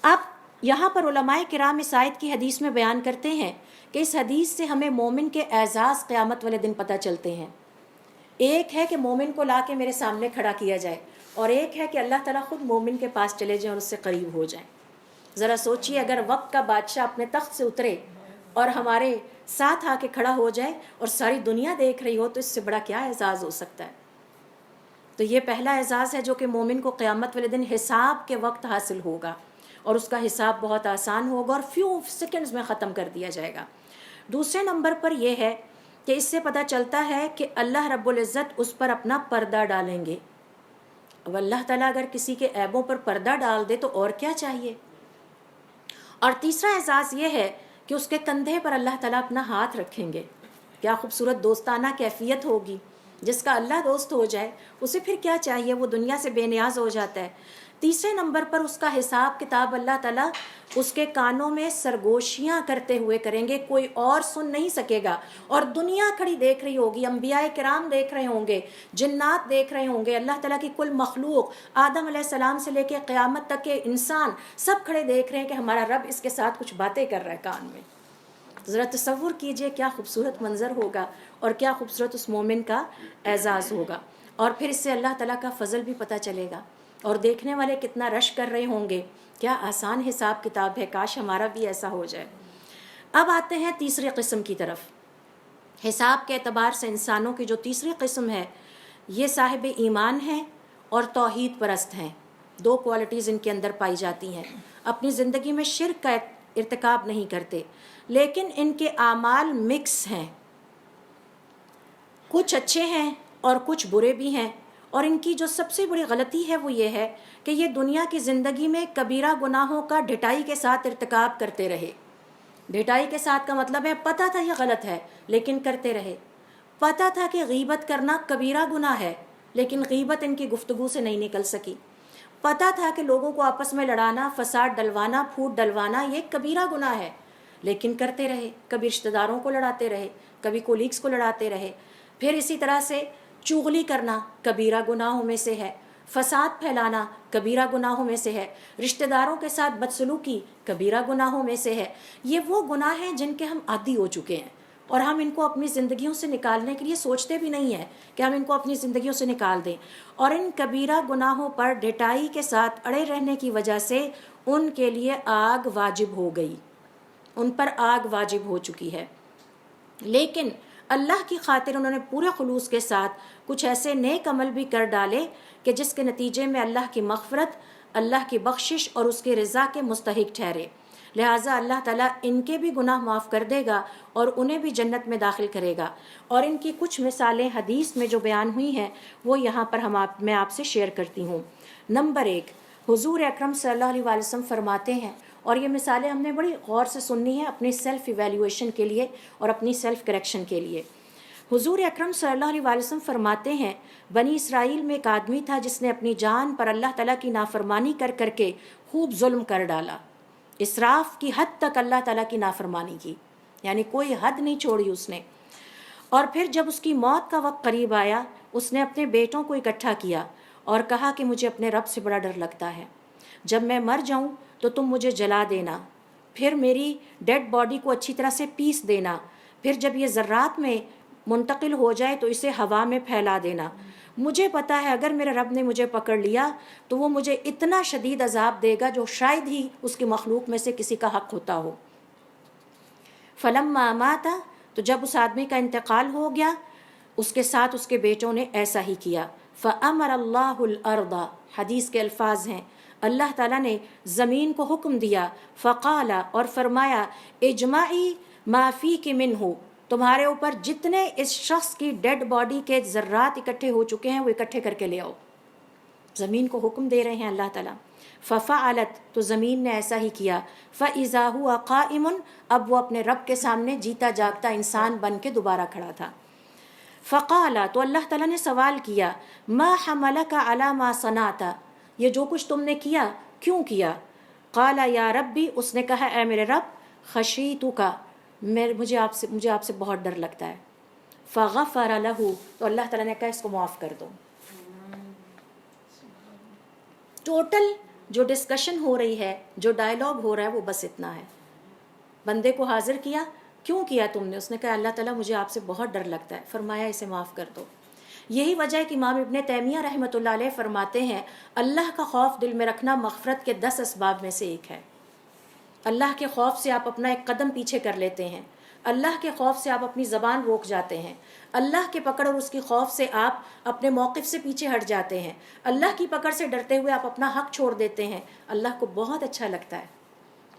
اب یہاں پر علماء کرام اس آیت کی حدیث میں بیان کرتے ہیں کہ اس حدیث سے ہمیں مومن کے اعزاز قیامت والے دن پتہ چلتے ہیں. ایک ہے کہ مومن کو لا کے میرے سامنے کھڑا کیا جائے، اور ایک ہے کہ اللہ تعالیٰ خود مومن کے پاس چلے جائیں اور اس سے قریب ہو جائیں. ذرا سوچئے اگر وقت کا بادشاہ اپنے تخت سے اترے اور ہمارے ساتھ آ کے کھڑا ہو جائے اور ساری دنیا دیکھ رہی ہو، تو اس سے بڑا کیا اعزاز ہو سکتا ہے. تو یہ پہلا اعزاز ہے جو کہ مومن کو قیامت والے دن حساب کے وقت حاصل ہوگا، اور اس کا حساب بہت آسان ہوگا اور فیو سیکنڈز میں ختم کر دیا جائے گا. دوسرے نمبر پر یہ ہے کہ اس سے پتہ چلتا ہے کہ اللہ رب العزت اس پر اپنا پردہ ڈالیں گے. اب اللہ تعالیٰ اگر کسی کے عیبوں پر پردہ ڈال دے تو اور کیا چاہیے. اور تیسرا اعزاز یہ ہے کہ اس کے کندھے پر اللہ تعالیٰ اپنا ہاتھ رکھیں گے. کیا خوبصورت دوستانہ کیفیت ہوگی. جس کا اللہ دوست ہو جائے اسے پھر کیا چاہیے، وہ دنیا سے بے نیاز ہو جاتا ہے. تیسرے نمبر پر اس کا حساب کتاب اللہ تعالیٰ اس کے کانوں میں سرگوشیاں کرتے ہوئے کریں گے، کوئی اور سن نہیں سکے گا، اور دنیا کھڑی دیکھ رہی ہوگی، انبیاء کرام دیکھ رہے ہوں گے، جنات دیکھ رہے ہوں گے، اللہ تعالیٰ کی کل مخلوق آدم علیہ السلام سے لے کے قیامت تک کے انسان سب کھڑے دیکھ رہے ہیں کہ ہمارا رب اس کے ساتھ کچھ باتیں کر رہا ہے کان میں. ذرا تصور کیجئے کیا خوبصورت منظر ہوگا اور کیا خوبصورت اس مومن کا اعزاز ہوگا. اور پھر اس سے اللہ تعالیٰ کا فضل بھی پتہ چلے گا، اور دیکھنے والے کتنا رش کر رہے ہوں گے. کیا آسان حساب کتاب ہے، کاش ہمارا بھی ایسا ہو جائے. اب آتے ہیں تیسری قسم کی طرف. حساب کے اعتبار سے انسانوں کی جو تیسری قسم ہے یہ صاحب ایمان ہیں اور توحید پرست ہیں. 2 کوالٹیز ان کے اندر پائی جاتی ہیں. اپنی زندگی میں شرک کا ارتکاب نہیں کرتے، لیکن ان کے اعمال مکس ہیں، کچھ اچھے ہیں اور کچھ برے بھی ہیں. اور ان کی جو سب سے بڑی غلطی ہے وہ یہ ہے کہ یہ دنیا کی زندگی میں کبیرہ گناہوں کا ڈھٹائی کے ساتھ ارتکاب کرتے رہے. ڈھٹائی کے ساتھ کا مطلب ہے پتہ تھا یہ غلط ہے لیکن کرتے رہے. پتہ تھا کہ غیبت کرنا کبیرہ گناہ ہے لیکن غیبت ان کی گفتگو سے نہیں نکل سکی. پتہ تھا کہ لوگوں کو آپس میں لڑانا، فساد ڈلوانا، پھوٹ ڈلوانا یہ کبیرہ گناہ ہے لیکن کرتے رہے. کبھی رشتہ داروں کو لڑاتے رہے، کبھی کولیگس کو لڑاتے رہے. پھر اسی طرح سے چغلی کرنا کبیرہ گناہوں میں سے ہے، فساد پھیلانا کبیرہ گناہوں میں سے ہے، رشتہ داروں کے ساتھ بدسلوکی کبیرہ گناہوں میں سے ہے. یہ وہ گناہ ہیں جن کے ہم عادی ہو چکے ہیں اور ہم ان کو اپنی زندگیوں سے نکالنے کے لیے سوچتے بھی نہیں ہیں کہ ہم ان کو اپنی زندگیوں سے نکال دیں. اور ان کبیرہ گناہوں پر ڈھٹائی کے ساتھ اڑے رہنے کی وجہ سے ان کے لیے آگ واجب ہو گئی، ان پر آگ واجب ہو چکی ہے. لیکن اللہ کی خاطر انہوں نے پورے خلوص کے ساتھ کچھ ایسے نیک عمل بھی کر ڈالے کہ جس کے نتیجے میں اللہ کی مغفرت، اللہ کی بخشش اور اس کی رضا کے مستحق ٹھہرے۔ لہٰذا اللہ تعالیٰ ان کے بھی گناہ معاف کر دے گا اور انہیں بھی جنت میں داخل کرے گا۔ اور ان کی کچھ مثالیں حدیث میں جو بیان ہوئی ہیں وہ یہاں پر میں آپ سے شیئر کرتی ہوں۔ نمبر 1، حضور اکرم صلی اللہ علیہ وسلم فرماتے ہیں، اور یہ مثالیں ہم نے بڑی غور سے سننی ہے اپنی سیلف ایویلیویشن کے لیے اور اپنی سیلف کریکشن کے لیے۔ حضور اکرم صلی اللہ علیہ وسلم فرماتے ہیں، بنی اسرائیل میں ایک آدمی تھا جس نے اپنی جان پر اللہ تعالیٰ کی نافرمانی کر کر کے خوب ظلم کر ڈالا، اسراف کی حد تک اللہ تعالیٰ کی نافرمانی کی، یعنی کوئی حد نہیں چھوڑی اس نے۔ اور پھر جب اس کی موت کا وقت قریب آیا، اس نے اپنے بیٹوں کو اکٹھا کیا اور کہا کہ مجھے اپنے رب سے بڑا ڈر لگتا ہے، جب میں مر جاؤں تو تم مجھے جلا دینا، پھر میری ڈیڈ باڈی کو اچھی طرح سے پیس دینا، پھر جب یہ ذرات میں منتقل ہو جائے تو اسے ہوا میں پھیلا دینا۔ مجھے پتا ہے اگر میرے رب نے مجھے پکڑ لیا تو وہ مجھے اتنا شدید عذاب دے گا جو شاید ہی اس کی مخلوق میں سے کسی کا حق ہوتا ہو۔ فلما مات، تو جب اس آدمی کا انتقال ہو گیا، اس کے ساتھ اس کے بیٹوں نے ایسا ہی کیا۔ فأمر اللہ الارض، حدیث کے الفاظ ہیں، اللہ تعالیٰ نے زمین کو حکم دیا، فقال، اور فرمایا، اجمعی ما فیک منہ، تمہارے اوپر جتنے اس شخص کی ڈیڈ باڈی کے ذرات اکٹھے ہو چکے ہیں وہ اکٹھے کر کے لے آؤ۔ زمین کو حکم دے رہے ہیں اللہ تعالیٰ۔ ففعلت، تو زمین نے ایسا ہی کیا۔ فاذا هو قائم، اب وہ اپنے رب کے سامنے جیتا جاگتا انسان بن کے دوبارہ کھڑا تھا۔ فقال، تو اللہ تعالیٰ نے سوال کیا، ما حملک علی ما صنعت، یہ جو کچھ تم نے کیا کیوں کیا؟ قال یا ربی، اس نے کہا اے میرے رب، خشیتک، مجھے آپ سے بہت ڈر لگتا ہے۔ فغفر لہ، تو اللہ تعالیٰ نے کہا اس کو معاف کر دو۔ ٹوٹل جو ڈسکشن ہو رہی ہے، جو ڈائلاگ ہو رہا ہے وہ بس اتنا ہے۔ بندے کو حاضر کیا، کیوں کیا تم نے؟ اس نے کہا اللہ تعالیٰ مجھے آپ سے بہت ڈر لگتا ہے، فرمایا اسے معاف کر دو۔ یہی وجہ ہے کہ امام ابن تیمیہ رحمۃ اللہ علیہ فرماتے ہیں، اللہ کا خوف دل میں رکھنا مغفرت کے 10 اسباب میں سے ایک ہے۔ اللہ کے خوف سے آپ اپنا ایک قدم پیچھے کر لیتے ہیں، اللہ کے خوف سے آپ اپنی زبان روک جاتے ہیں، اللہ کے پکڑ اور اس کی خوف سے آپ اپنے موقف سے پیچھے ہٹ جاتے ہیں، اللہ کی پکڑ سے ڈرتے ہوئے آپ اپنا حق چھوڑ دیتے ہیں۔ اللہ کو بہت اچھا لگتا ہے،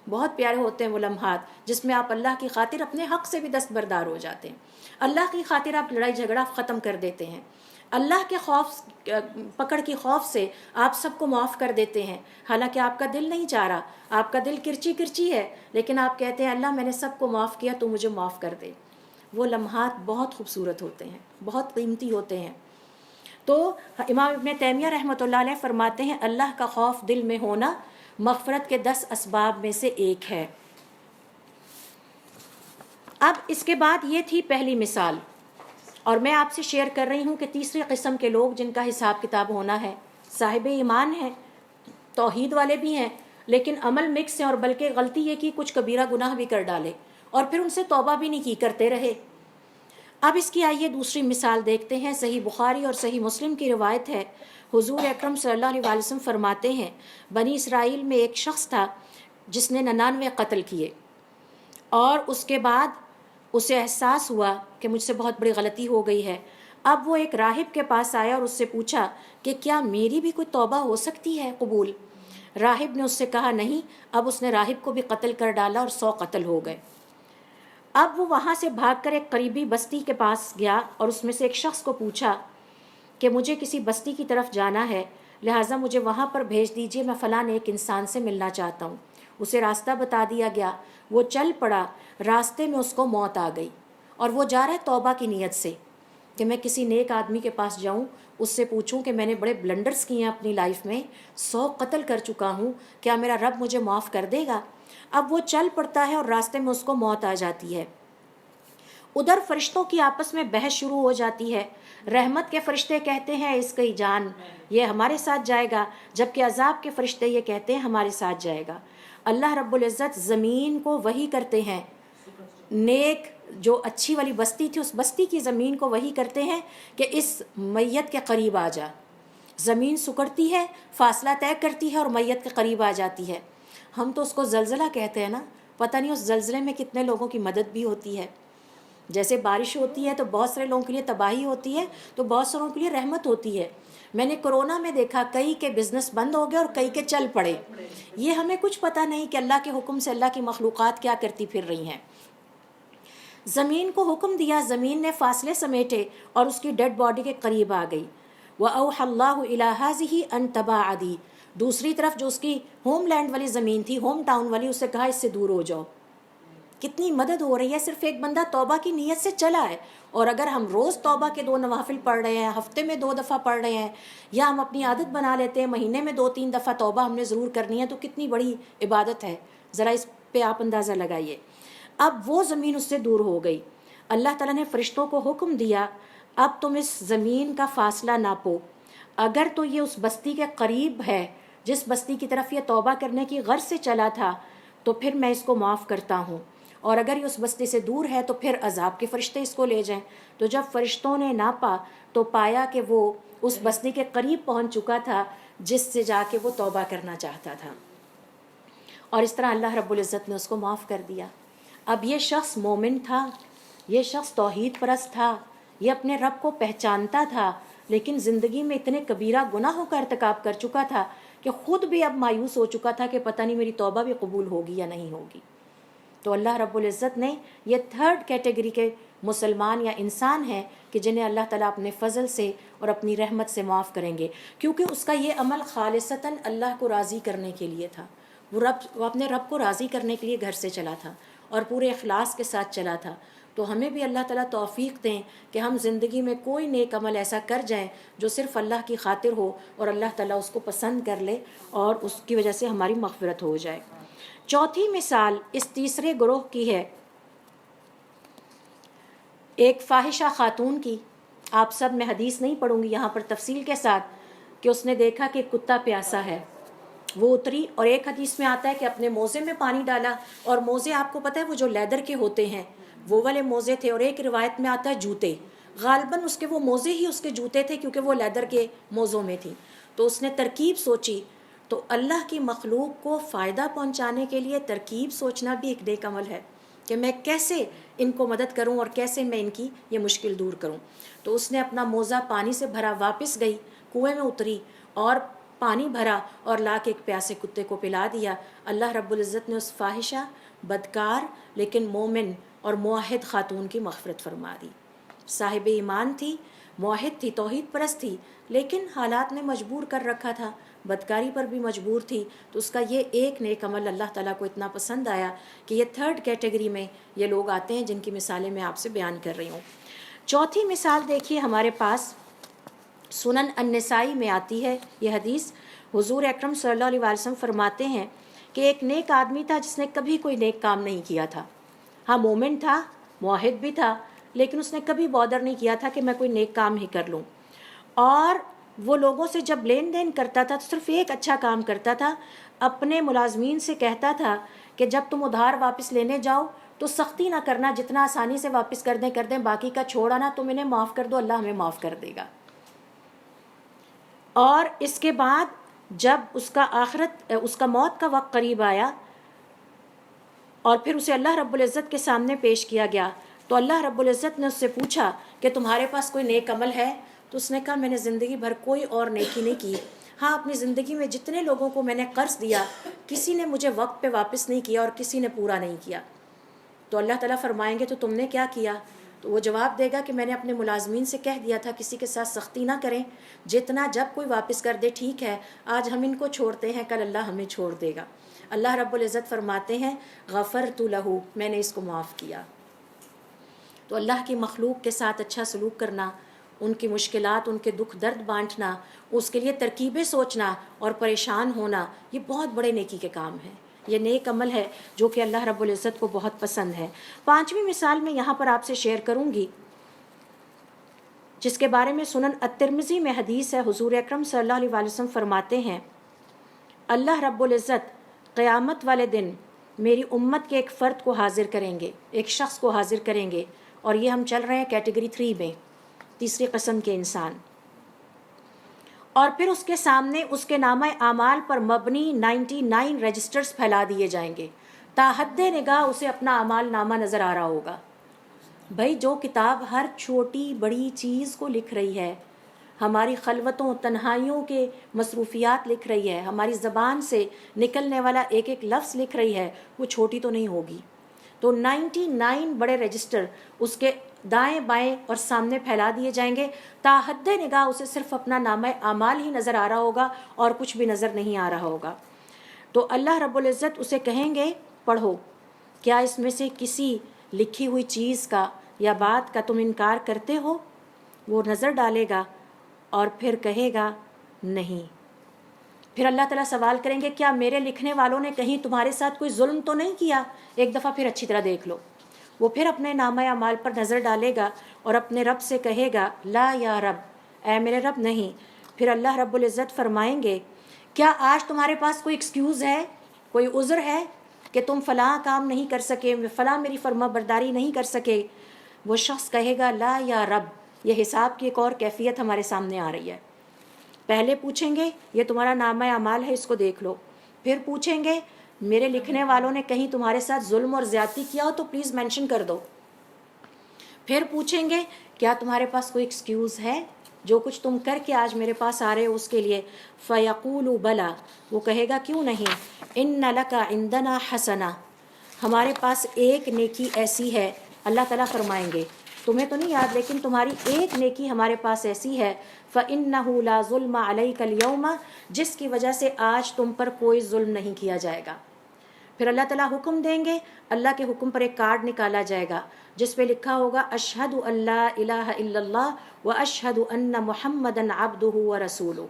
بہت پیارے ہوتے ہیں وہ لمحات جس میں آپ اللہ کی خاطر اپنے حق سے بھی دستبردار ہو جاتے ہیں، اللہ کی خاطر آپ لڑائی جھگڑا ختم کر دیتے ہیں، اللہ کے خوف پکڑ کی خوف سے آپ سب کو معاف کر دیتے ہیں، حالانکہ آپ کا دل نہیں چاہ رہا، آپ کا دل کرچی کرچی ہے، لیکن آپ کہتے ہیں اللہ میں نے سب کو معاف کیا تو مجھے معاف کر دے۔ وہ لمحات بہت خوبصورت ہوتے ہیں، بہت قیمتی ہوتے ہیں۔ تو امام ابن تیمیہ رحمۃ اللہ علیہ فرماتے ہیں اللہ کا خوف دل میں ہونا مغفرت کے 10 اسباب میں سے ایک ہے۔ اب اس کے بعد یہ تھی پہلی مثال، اور میں آپ سے شیئر کر رہی ہوں کہ تیسری قسم کے لوگ جن کا حساب کتاب ہونا ہے، صاحب ایمان ہیں، توحید والے بھی ہیں، لیکن عمل مکس ہیں، اور بلکہ غلطی یہ کی کچھ کبیرہ گناہ بھی کر ڈالے اور پھر ان سے توبہ بھی نہیں کی، کرتے رہے۔ اب اس کی آئیے دوسری مثال دیکھتے ہیں۔ صحیح بخاری اور صحیح مسلم کی روایت ہے، حضور اکرم صلی اللہ علیہ وسلم فرماتے ہیں، بنی اسرائیل میں ایک شخص تھا جس نے 99 قتل کیے، اور اس کے بعد اسے احساس ہوا کہ مجھ سے بہت بڑی غلطی ہو گئی ہے۔ اب وہ ایک راہب کے پاس آیا اور اس سے پوچھا کہ کیا میری بھی کوئی توبہ ہو سکتی ہے قبول؟ راہب نے اس سے کہا نہیں۔ اب اس نے راہب کو بھی قتل کر ڈالا اور 100 قتل ہو گئے۔ اب وہ وہاں سے بھاگ کر ایک قریبی بستی کے پاس گیا اور اس میں سے ایک شخص کو پوچھا کہ مجھے کسی بستی کی طرف جانا ہے، لہٰذا مجھے وہاں پر بھیج دیجیے، میں فلاں ایک انسان سے ملنا چاہتا ہوں۔ اسے راستہ بتا دیا گیا، وہ چل پڑا، راستے میں اس کو موت آ گئی، اور وہ جا رہا ہے توبہ کی نیت سے کہ میں کسی نیک آدمی کے پاس جاؤں، اس سے پوچھوں کہ میں نے بڑے بلنڈرز کیے ہیں اپنی لائف میں، 100 قتل کر چکا ہوں، کیا میرا رب مجھے معاف کر دے گا؟ اب وہ چل پڑتا ہے اور راستے میں اس کو موت آ جاتی ہے۔ ادھر فرشتوں کی آپس میں بحث شروع ہو جاتی ہے۔ رحمت کے فرشتے کہتے ہیں اس کی جان یہ ہمارے ساتھ جائے گا، جبکہ عذاب کے فرشتے یہ کہتے ہیں ہمارے ساتھ جائے گا۔ اللہ رب العزت زمین کو وحی کرتے ہیں، نیک جو اچھی والی بستی تھی اس بستی کی زمین کو وحی کرتے ہیں کہ اس میت کے قریب آ جا۔ زمین سکڑتی ہے، فاصلہ طے کرتی ہے اور میت کے قریب آ جاتی ہے۔ ہم تو اس کو زلزلہ کہتے ہیں نا، پتہ نہیں اس زلزلے میں کتنے لوگوں کی مدد بھی ہوتی ہے۔ جیسے بارش ہوتی ہے تو بہت سارے لوگوں کے لیے تباہی ہوتی ہے، تو بہت ساروں کے لیے رحمت ہوتی ہے۔ میں نے کرونا میں دیکھا کئی کے بزنس بند ہو گئے اور کئی کے چل پڑے۔ یہ ہمیں کچھ پتہ نہیں کہ اللہ کے حکم سے اللہ کی مخلوقات کیا کرتی پھر رہی ہیں۔ زمین کو حکم دیا، زمین نے فاصلے سمیٹے اور اس کی ڈیڈ باڈی کے قریب آ گئی۔ وَأَوْحَى اللَّهُ إِلَىٰ هَٰذِهِ أَن تَبَاعَدِي، دوسری طرف جو اس کی ہوم لینڈ والی زمین تھی، ہوم ٹاؤن والی، اسے کہا اس سے دور ہو جاؤ۔ کتنی مدد ہو رہی ہے، صرف ایک بندہ توبہ کی نیت سے چلا ہے۔ اور اگر ہم روز توبہ کے 2 نوافل پڑھ رہے ہیں، ہفتے میں 2 دفعہ پڑھ رہے ہیں، یا ہم اپنی عادت بنا لیتے ہیں مہینے میں 2-3 دفعہ توبہ ہم نے ضرور کرنی ہے، تو کتنی بڑی عبادت ہے، ذرا اس پہ آپ اندازہ لگائیے۔ اب وہ زمین اس سے دور ہو گئی۔ اللہ تعالیٰ نے فرشتوں کو حکم دیا، اب تم اس زمین کا فاصلہ ناپو، اگر تو یہ اس بستی کے قریب ہے جس بستی کی طرف یہ توبہ کرنے کی غرض سے چلا تھا تو پھر میں اس کو معاف کرتا ہوں، اور اگر یہ اس بستی سے دور ہے تو پھر عذاب کے فرشتے اس کو لے جائیں۔ تو جب فرشتوں نے ناپا تو پایا کہ وہ اس بستی کے قریب پہنچ چکا تھا جس سے جا کے وہ توبہ کرنا چاہتا تھا، اور اس طرح اللہ رب العزت نے اس کو معاف کر دیا۔ اب یہ شخص مومن تھا، یہ شخص توحید پرست تھا، یہ اپنے رب کو پہچانتا تھا، لیکن زندگی میں اتنے کبیرہ گناہوں کا ارتکاب کر چکا تھا کہ خود بھی اب مایوس ہو چکا تھا کہ پتہ نہیں میری توبہ بھی قبول ہوگی یا نہیں ہوگی۔ تو اللہ رب العزت نے یہ 3rd کیٹیگری کے مسلمان یا انسان ہیں کہ جنہیں اللہ تعالیٰ اپنے فضل سے اور اپنی رحمت سے معاف کریں گے، کیونکہ اس کا یہ عمل خالصتاً اللہ کو راضی کرنے کے لیے تھا۔ وہ اپنے رب کو راضی کرنے کے لیے گھر سے چلا تھا اور پورے اخلاص کے ساتھ چلا تھا۔ تو ہمیں بھی اللہ تعالیٰ توفیق دیں کہ ہم زندگی میں کوئی نیک عمل ایسا کر جائیں جو صرف اللہ کی خاطر ہو اور اللہ تعالیٰ اس کو پسند کر لے اور اس کی وجہ سے ہماری مغفرت ہو جائے۔ چوتھی مثال اس تیسرے گروہ کی ہے، ایک فاحشہ خاتون کی۔ آپ سب، میں حدیث نہیں پڑھوں گی یہاں پر تفصیل کے ساتھ، کہ اس نے دیکھا کہ کتا پیاسا ہے، وہ اتری، اور ایک حدیث میں آتا ہے کہ اپنے موزے میں پانی ڈالا، اور موزے آپ کو پتہ ہے وہ جو لیدر کے ہوتے ہیں وہ والے موزے تھے، اور ایک روایت میں آتا ہے جوتے، غالباً اس کے وہ موزے ہی اس کے جوتے تھے کیونکہ وہ لیدر کے موزوں میں تھی۔ تو اس نے ترکیب سوچی۔ تو اللہ کی مخلوق کو فائدہ پہنچانے کے لیے ترکیب سوچنا بھی ایک نیک عمل ہے کہ میں کیسے ان کو مدد کروں اور کیسے میں ان کی یہ مشکل دور کروں۔ تو اس نے اپنا موزہ پانی سے بھرا، واپس گئی، کنویں میں اتری اور پانی بھرا اور لا کے ایک پیاسے کتے کو پلا دیا۔ اللہ رب العزت نے اس فاحشہ، بدکار لیکن مومن اور موحد خاتون کی مغفرت فرما دی۔ صاحب ایمان تھی، موحد تھی، توحید پرست تھی، لیکن حالات نے مجبور کر رکھا تھا، بدکاری پر بھی مجبور تھی۔ تو اس کا یہ ایک نیک عمل اللہ تعالیٰ کو اتنا پسند آیا کہ یہ 3rd کیٹیگری میں یہ لوگ آتے ہیں جن کی مثالیں میں آپ سے بیان کر رہی ہوں۔ چوتھی مثال دیکھیے ہمارے پاس سنن النسائی میں آتی ہے یہ حدیث۔ حضور اکرم صلی اللہ علیہ وسلم فرماتے ہیں کہ ایک نیک آدمی تھا جس نے کبھی کوئی نیک کام نہیں کیا تھا۔ ہاں، مومن تھا، موحد بھی تھا، لیکن اس نے کبھی بادر نہیں کیا تھا کہ میں کوئی نیک کام ہی کر لوں۔ اور وہ لوگوں سے جب لین دین کرتا تھا تو صرف ایک اچھا کام کرتا تھا، اپنے ملازمین سے کہتا تھا کہ جب تم ادھار واپس لینے جاؤ تو سختی نہ کرنا، جتنا آسانی سے واپس کر دیں، باقی کا چھوڑا نہ، تم انہیں معاف کر دو، اللہ ہمیں معاف کر دے گا۔ اور اس کے بعد جب اس کا موت کا وقت قریب آیا اور پھر اسے اللہ رب العزت کے سامنے پیش کیا گیا، تو اللہ رب العزت نے اس سے پوچھا کہ تمہارے پاس کوئی نیک عمل ہے؟ تو اس نے کہا میں نے زندگی بھر کوئی اور نیکی نہیں کی، ہاں اپنی زندگی میں جتنے لوگوں کو میں نے قرض دیا کسی نے مجھے وقت پہ واپس نہیں کیا اور کسی نے پورا نہیں کیا۔ تو اللہ تعالیٰ فرمائیں گے تو تم نے کیا کیا؟ تو وہ جواب دے گا کہ میں نے اپنے ملازمین سے کہہ دیا تھا کسی کے ساتھ سختی نہ کریں، جتنا جب کوئی واپس کر دے ٹھیک ہے، آج ہم ان کو چھوڑتے ہیں، کل اللہ ہمیں چھوڑ دے گا۔ اللہ رب العزت فرماتے ہیں غفرت لہ، میں نے اس کو معاف کیا۔ تو اللہ کی مخلوق کے ساتھ اچھا سلوک کرنا، ان کی مشکلات، ان کے دکھ درد بانٹنا، اس کے لیے ترکیبیں سوچنا اور پریشان ہونا، یہ بہت بڑے نیکی کے کام ہیں، یہ نیک عمل ہے جو کہ اللہ رب العزت کو بہت پسند ہے۔ 5ویں مثال میں یہاں پر آپ سے شیئر کروں گی جس کے بارے میں سنن الترمذی میں حدیث ہے۔ حضور اکرم صلی اللہ علیہ وسلم فرماتے ہیں اللہ رب العزت قیامت والے دن میری امت کے ایک فرد کو حاضر کریں گے، ایک شخص کو حاضر کریں گے، اور یہ ہم چل رہے ہیں کیٹیگری 3 میں، تیسری قسم کے انسان۔ اور پھر اس کے سامنے اس کے نامہ اعمال پر مبنی 99 رجسٹرز پھیلا دیے جائیں گے، تا حد نگاہ اسے اپنا اعمال نامہ نظر آ رہا ہوگا۔ بھائی جو کتاب ہر چھوٹی بڑی چیز کو لکھ رہی ہے، ہماری خلوتوں تنہائیوں کے مصروفیات لکھ رہی ہے، ہماری زبان سے نکلنے والا ایک ایک لفظ لکھ رہی ہے، وہ چھوٹی تو نہیں ہوگی. تو 99 بڑے رجسٹر اس کے دائیں بائیں اور سامنے پھیلا دیے جائیں گے. تا حد نگاہ اسے صرف اپنا نامہ اعمال ہی نظر آ رہا ہوگا اور کچھ بھی نظر نہیں آ رہا ہوگا. تو اللہ رب العزت اسے کہیں گے پڑھو، کیا اس میں سے کسی لکھی ہوئی چیز کا یا بات کا تم انکار کرتے ہو؟ وہ نظر ڈالے گا اور پھر کہے گا نہیں. پھر اللہ تعالیٰ سوال کریں گے کیا میرے لکھنے والوں نے کہیں تمہارے ساتھ کوئی ظلم تو نہیں کیا؟ ایک دفعہ پھر اچھی طرح دیکھ لو. وہ پھر اپنے نامہ اعمال پر نظر ڈالے گا اور اپنے رب سے کہے گا لا یا رب، اے میرے رب نہیں. پھر اللہ رب العزت فرمائیں گے کیا آج تمہارے پاس کوئی ایکسکیوز ہے، کوئی عذر ہے کہ تم فلاں کام نہیں کر سکے، فلاں میری فرما برداری نہیں کر سکے؟ وہ شخص کہے گا لا یا رب. یہ حساب کی ایک اور کیفیت ہمارے سامنے آ رہی ہے. پہلے پوچھیں گے یہ تمہارا نامہ اعمال ہے، اس کو دیکھ لو. پھر پوچھیں گے میرے لکھنے والوں نے کہیں تمہارے ساتھ ظلم اور زیادتی کیا ہو تو پلیز مینشن کر دو. پھر پوچھیں گے کیا تمہارے پاس کوئی ایکسکیوز ہے جو کچھ تم کر کے آج میرے پاس آ رہے ہو اس کے لیے؟ فَيَقُولُ بَلَا، وہ کہے گا کیوں نہیں. إِنَّ لَكَ عِنْدَنَا حَسَنَةً، ہمارے پاس ایک نیکی ایسی ہے. اللہ تعالیٰ فرمائیں گے تمہیں تو نہیں یاد لیکن تمہاری ایک نیکی ہمارے پاس ایسی ہے. فَإِنَّهُ لَا ظُلْمَ عَلَيْكَ الْيَوْمَ، جس کی وجہ سے آج تم پر کوئی ظلم نہیں کیا جائے گا. پھر اللہ تعالیٰ حکم دیں گے، اللہ کے حکم پر ایک کارڈ نکالا جائے گا جس پہ لکھا ہوگا اشہد ان لا الہ الا اللہ و اشہد ان محمدًا عبدہ و رسولہ.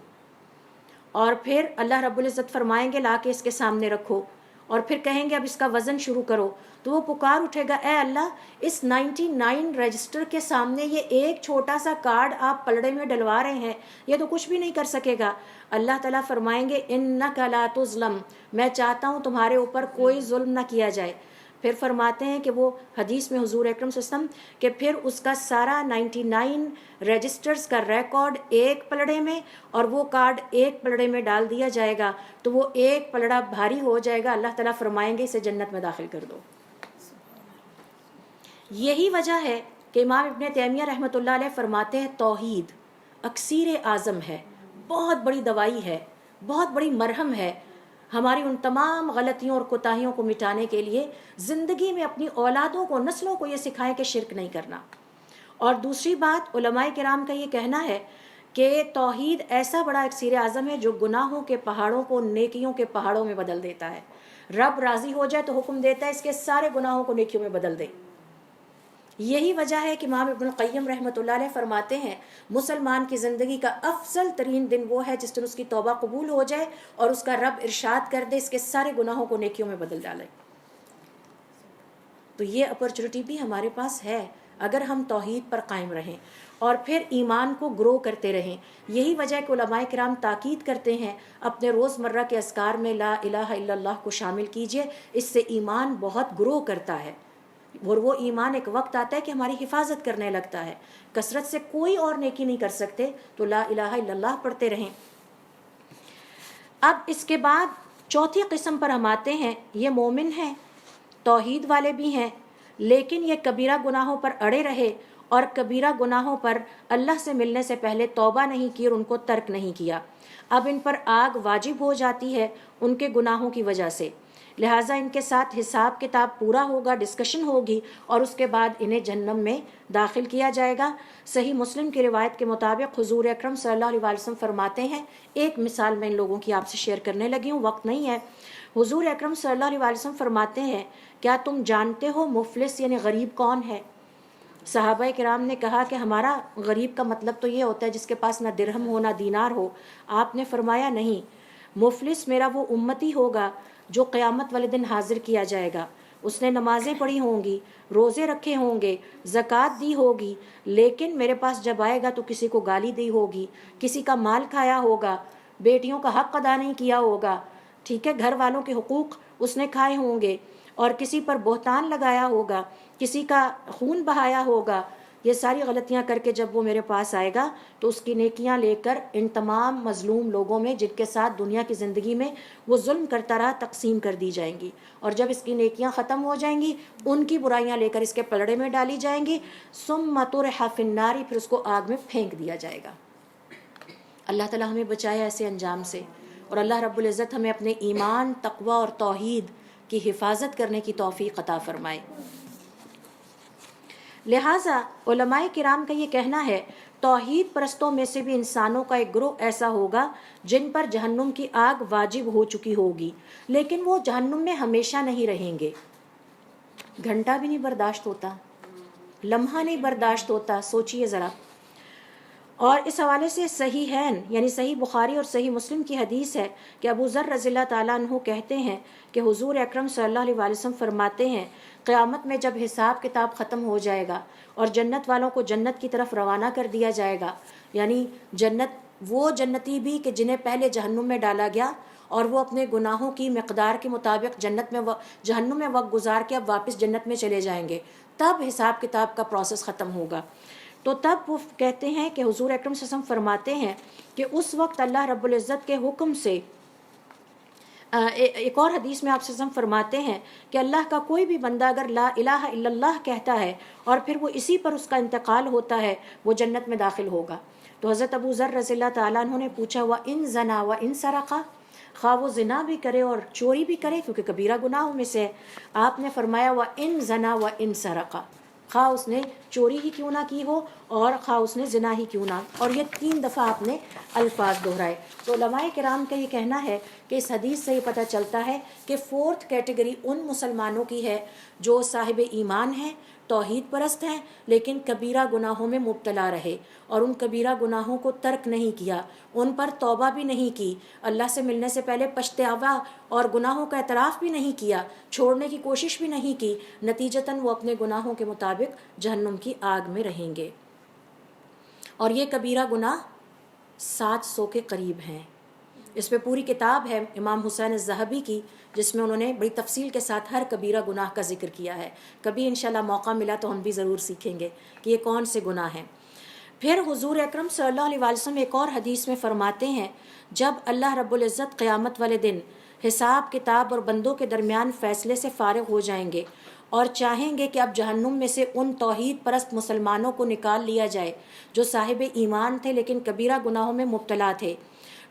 اور پھر اللہ رب العزت فرمائیں گے لا کے اس کے سامنے رکھو، اور پھر کہیں گے اب اس کا وزن شروع کرو. تو وہ پکار اٹھے گا اے اللہ، اس 99 رجسٹر کے سامنے یہ ایک چھوٹا سا کارڈ آپ پلڑے میں ڈلوا رہے ہیں، یہ تو کچھ بھی نہیں کر سکے گا. اللہ تعالیٰ فرمائیں گے انک لا تظلم، میں چاہتا ہوں تمہارے اوپر کوئی ظلم نہ کیا جائے. پھر فرماتے ہیں کہ وہ حدیث میں حضور اکرم صلی اللہ علیہ وسلم کہ پھر اس کا سارا 99 رجسٹرز کا ریکارڈ ایک پلڑے میں اور وہ کارڈ ایک پلڑے میں ڈال دیا جائے گا تو وہ ایک پلڑا بھاری ہو جائے گا. اللہ تعالیٰ فرمائیں گے اسے جنت میں داخل کر دو. یہی وجہ ہے کہ امام ابن تیمیہ رحمۃ اللہ علیہ فرماتے ہیں توحید اکسیر اعظم ہے، بہت بڑی دوائی ہے، بہت بڑی مرہم ہے ہماری ان تمام غلطیوں اور کوتاہیوں کو مٹانے کے لیے. زندگی میں اپنی اولادوں کو، نسلوں کو یہ سکھائیں کہ شرک نہیں کرنا. اور دوسری بات علماء کرام کا یہ کہنا ہے کہ توحید ایسا بڑا اکسیر اعظم ہے جو گناہوں کے پہاڑوں کو نیکیوں کے پہاڑوں میں بدل دیتا ہے. رب راضی ہو جائے تو حکم دیتا ہے اس کے سارے گناہوں کو نیکیوں میں بدل دے. یہی وجہ ہے کہ امام ابن القیم رحمۃ اللہ علیہ فرماتے ہیں مسلمان کی زندگی کا افضل ترین دن وہ ہے جس دن اس کی توبہ قبول ہو جائے اور اس کا رب ارشاد کر دے اس کے سارے گناہوں کو نیکیوں میں بدل ڈالے. تو یہ اپرچونٹی بھی ہمارے پاس ہے اگر ہم توحید پر قائم رہیں اور پھر ایمان کو گرو کرتے رہیں. یہی وجہ ہے کہ علماء کرام تاکید کرتے ہیں اپنے روزمرہ کے اذکار میں لا الہ الا اللہ کو شامل کیجئے، اس سے ایمان بہت گرو کرتا ہے. اور وہ ایمان ایک وقت آتا ہے کہ ہماری حفاظت کرنے لگتا ہے. کثرت سے کوئی اور نیکی نہیں کر سکتے تو لا الہ الا اللہ پڑھتے رہیں. اب اس کے بعد چوتھی قسم پر ہم آتے ہیں. یہ مومن ہیں، توحید والے بھی ہیں، لیکن یہ کبیرہ گناہوں پر اڑے رہے اور کبیرہ گناہوں پر اللہ سے ملنے سے پہلے توبہ نہیں کی اور ان کو ترک نہیں کیا. اب ان پر آگ واجب ہو جاتی ہے ان کے گناہوں کی وجہ سے، لہٰذا ان کے ساتھ حساب کتاب پورا ہوگا، ڈسکشن ہوگی اور اس کے بعد انہیں جہنم میں داخل کیا جائے گا. صحیح مسلم کی روایت کے مطابق حضور اکرم صلی اللہ علیہ وسلم فرماتے ہیں، ایک مثال میں ان لوگوں کی آپ سے شیئر کرنے لگی ہوں، وقت نہیں ہے. حضور اکرم صلی اللہ علیہ وسلم فرماتے ہیں کیا تم جانتے ہو مفلس یعنی غریب کون ہے؟ صحابہ کرام نے کہا کہ ہمارا غریب کا مطلب تو یہ ہوتا ہے جس کے پاس نہ درہم ہو نہ دینار ہو. آپ نے فرمایا نہیں، مفلس میرا وہ امتی ہوگا جو قیامت والے دن حاضر کیا جائے گا. اس نے نمازیں پڑھی ہوں گی، روزے رکھے ہوں گے، زکوٰۃ دی ہوگی، لیکن میرے پاس جب آئے گا تو کسی کو گالی دی ہوگی، کسی کا مال کھایا ہوگا، بیٹیوں کا حق ادا نہیں کیا ہوگا، ٹھیک ہے، گھر والوں کے حقوق اس نے کھائے ہوں گے، اور کسی پر بہتان لگایا ہوگا، کسی کا خون بہایا ہوگا، یہ ساری غلطیاں کر کے جب وہ میرے پاس آئے گا تو اس کی نیکیاں لے کر ان تمام مظلوم لوگوں میں جن کے ساتھ دنیا کی زندگی میں وہ ظلم کرتا رہا تقسیم کر دی جائیں گی، اور جب اس کی نیکیاں ختم ہو جائیں گی ان کی برائیاں لے کر اس کے پلڑے میں ڈالی جائیں گی، ثم طرح فی النار، پھر اس کو آگ میں پھینک دیا جائے گا۔ اللہ تعالیٰ ہمیں بچائے ایسے انجام سے، اور اللہ رب العزت ہمیں اپنے ایمان، تقوی اور توحید کی حفاظت کرنے کی توفیق عطا فرمائے۔ لہٰذا علماء کرام کا یہ کہنا ہے توحید پرستوں میں سے بھی انسانوں کا ایک گروہ ایسا ہوگا جن پر جہنم کی آگ واجب ہو چکی ہوگی، لیکن وہ جہنم میں ہمیشہ نہیں رہیں گے۔ گھنٹہ بھی نہیں برداشت ہوتا، لمحہ نہیں برداشت ہوتا، سوچئے ذرا۔ اور اس حوالے سے صحیحین یعنی صحیح بخاری اور صحیح مسلم کی حدیث ہے کہ ابو ذر رضی اللہ تعالیٰ عنہ کہتے ہیں کہ حضور اکرم صلی اللہ علیہ وسلم فرماتے ہیں قیامت میں جب حساب کتاب ختم ہو جائے گا اور جنت والوں کو جنت کی طرف روانہ کر دیا جائے گا، یعنی جنت وہ جنتی بھی کہ جنہیں پہلے جہنم میں ڈالا گیا اور وہ اپنے گناہوں کی مقدار کے مطابق جہنم میں وقت گزار کے اب واپس جنت میں چلے جائیں گے، تب حساب کتاب کا پروسیس ختم ہوگا۔ تو تب وہ کہتے ہیں کہ حضور اکرم صلی اللہ علیہ وسلم فرماتے ہیں کہ اس وقت اللہ رب العزت کے حکم سے، ایک اور حدیث میں آپ صلی اللہ علیہ وسلم فرماتے ہیں کہ اللہ کا کوئی بھی بندہ اگر لا الہ الا اللہ کہتا ہے اور پھر وہ اسی پر اس کا انتقال ہوتا ہے، وہ جنت میں داخل ہوگا۔ تو حضرت ابو ذر رضی اللہ تعالیٰ عنہ نے پوچھا وَإِن زَنَا وَإِن سَرَقَ، خواہ وہ زنا بھی کرے اور چوری بھی کرے کیونکہ کبیرہ گناہوں میں سے ہے، آپ نے فرمایا وَإِن زَنَا وَإِن سَرَقَ، خواہ اس نے چوری ہی کیوں نہ کی ہو اور خواہ اس نے زنا ہی کیوں نہ، اور یہ 3 دفعہ آپ نے الفاظ دہرائے۔ تو علماء کرام کا یہ کہنا ہے کہ اس حدیث سے یہ پتہ چلتا ہے کہ 4th کیٹیگری ان مسلمانوں کی ہے جو صاحب ایمان ہیں، توحید پرست ہیں، لیکن کبیرہ گناہوں میں مبتلا رہے اور ان کبیرہ گناہوں کو ترک نہیں کیا، ان پر توبہ بھی نہیں کی، اللہ سے ملنے سے پہلے پچھتاوا اور گناہوں کا اعتراف بھی نہیں کیا، چھوڑنے کی کوشش بھی نہیں کی، نتیجتاً وہ اپنے گناہوں کے مطابق جہنم کی آگ میں رہیں گے۔ اور یہ کبیرہ گناہ 700 کے قریب ہیں۔ اس پہ پوری کتاب ہے امام حسین الذہبی کی جس میں انہوں نے بڑی تفصیل کے ساتھ ہر کبیرہ گناہ کا ذکر کیا ہے۔ کبھی انشاءاللہ موقع ملا تو ہم بھی ضرور سیکھیں گے کہ یہ کون سے گناہ ہیں۔ پھر حضور اکرم صلی اللہ علیہ وسلم ایک اور حدیث میں فرماتے ہیں جب اللہ رب العزت قیامت والے دن حساب کتاب اور بندوں کے درمیان فیصلے سے فارغ ہو جائیں گے اور چاہیں گے کہ اب جہنم میں سے ان توحید پرست مسلمانوں کو نکال لیا جائے جو صاحب ایمان تھے لیکن کبیرہ گناہوں میں مبتلا تھے،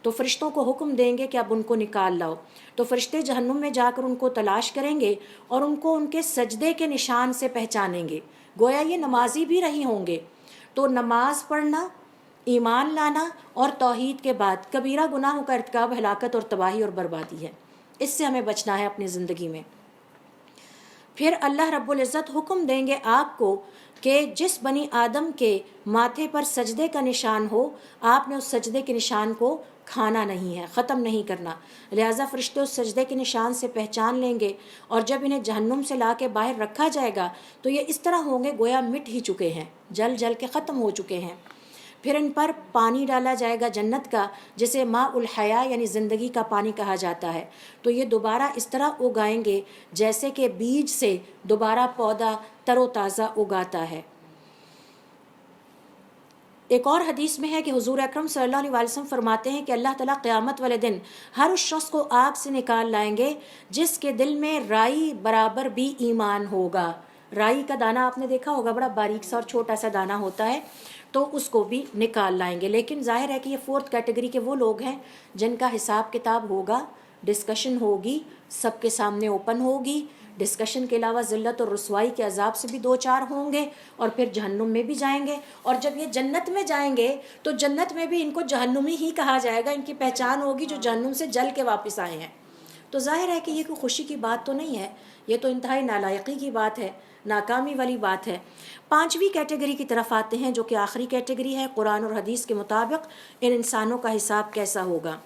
تو فرشتوں کو حکم دیں گے کہ اب ان کو نکال لاؤ، تو فرشتے جہنم میں جا کر ان کو تلاش کریں گے اور ان کو ان کے سجدے کے نشان سے پہچانیں گے، گویا یہ نمازی بھی رہی ہوں گے۔ تو نماز پڑھنا، ایمان لانا اور توحید کے بعد کبیرہ گناہوں کا ارتکاب ہلاکت اور تباہی اور بربادی ہے، اس سے ہمیں بچنا ہے اپنی زندگی میں۔ پھر اللہ رب العزت حکم دیں گے آگ کو کہ جس بنی آدم کے ماتھے پر سجدے کا نشان ہو، آپ نے اس سجدے کے نشان کو کھانا نہیں ہے، ختم نہیں کرنا، لہٰذا فرشتے اس سجدے کے نشان سے پہچان لیں گے، اور جب انہیں جہنم سے لا کے باہر رکھا جائے گا تو یہ اس طرح ہوں گے گویا مٹ ہی چکے ہیں، جل جل کے ختم ہو چکے ہیں۔ پھر ان پر پانی ڈالا جائے گا جنت کا جسے ماء الحیاء یعنی زندگی کا پانی کہا جاتا ہے، تو یہ دوبارہ اس طرح اگائیں گے جیسے کہ بیج سے دوبارہ پودا تر و تازہ اگاتا ہے۔ ایک اور حدیث میں ہے کہ حضور اکرم صلی اللہ علیہ وسلم فرماتے ہیں کہ اللہ تعالیٰ قیامت والے دن ہر اس شخص کو آگ سے نکال لائیں گے جس کے دل میں رائی برابر بھی ایمان ہوگا۔ رائی کا دانہ آپ نے دیکھا ہوگا، بڑا باریک سا اور چھوٹا سا دانہ ہوتا ہے، تو اس کو بھی نکال لائیں گے۔ لیکن ظاہر ہے کہ یہ 4th کیٹیگری کے وہ لوگ ہیں جن کا حساب کتاب ہوگا، ڈسکشن ہوگی، سب کے سامنے اوپن ہوگی، ڈسکشن کے علاوہ ذلت اور رسوائی کے عذاب سے بھی 2-4 ہوں گے، اور پھر جہنم میں بھی جائیں گے، اور جب یہ جنت میں جائیں گے تو جنت میں بھی ان کو جہنمی ہی کہا جائے گا، ان کی پہچان ہوگی جو جہنم سے جل کے واپس آئے ہیں۔ تو ظاہر ہے کہ یہ کوئی خوشی کی بات تو نہیں ہے، یہ تو انتہائی نالائقی کی بات ہے، ناکامی والی بات ہے۔ 5ویں کیٹیگری کی طرف آتے ہیں جو کہ آخری کیٹیگری ہے، قرآن اور حدیث کے مطابق ان انسانوں کا حساب کیسا ہوگا۔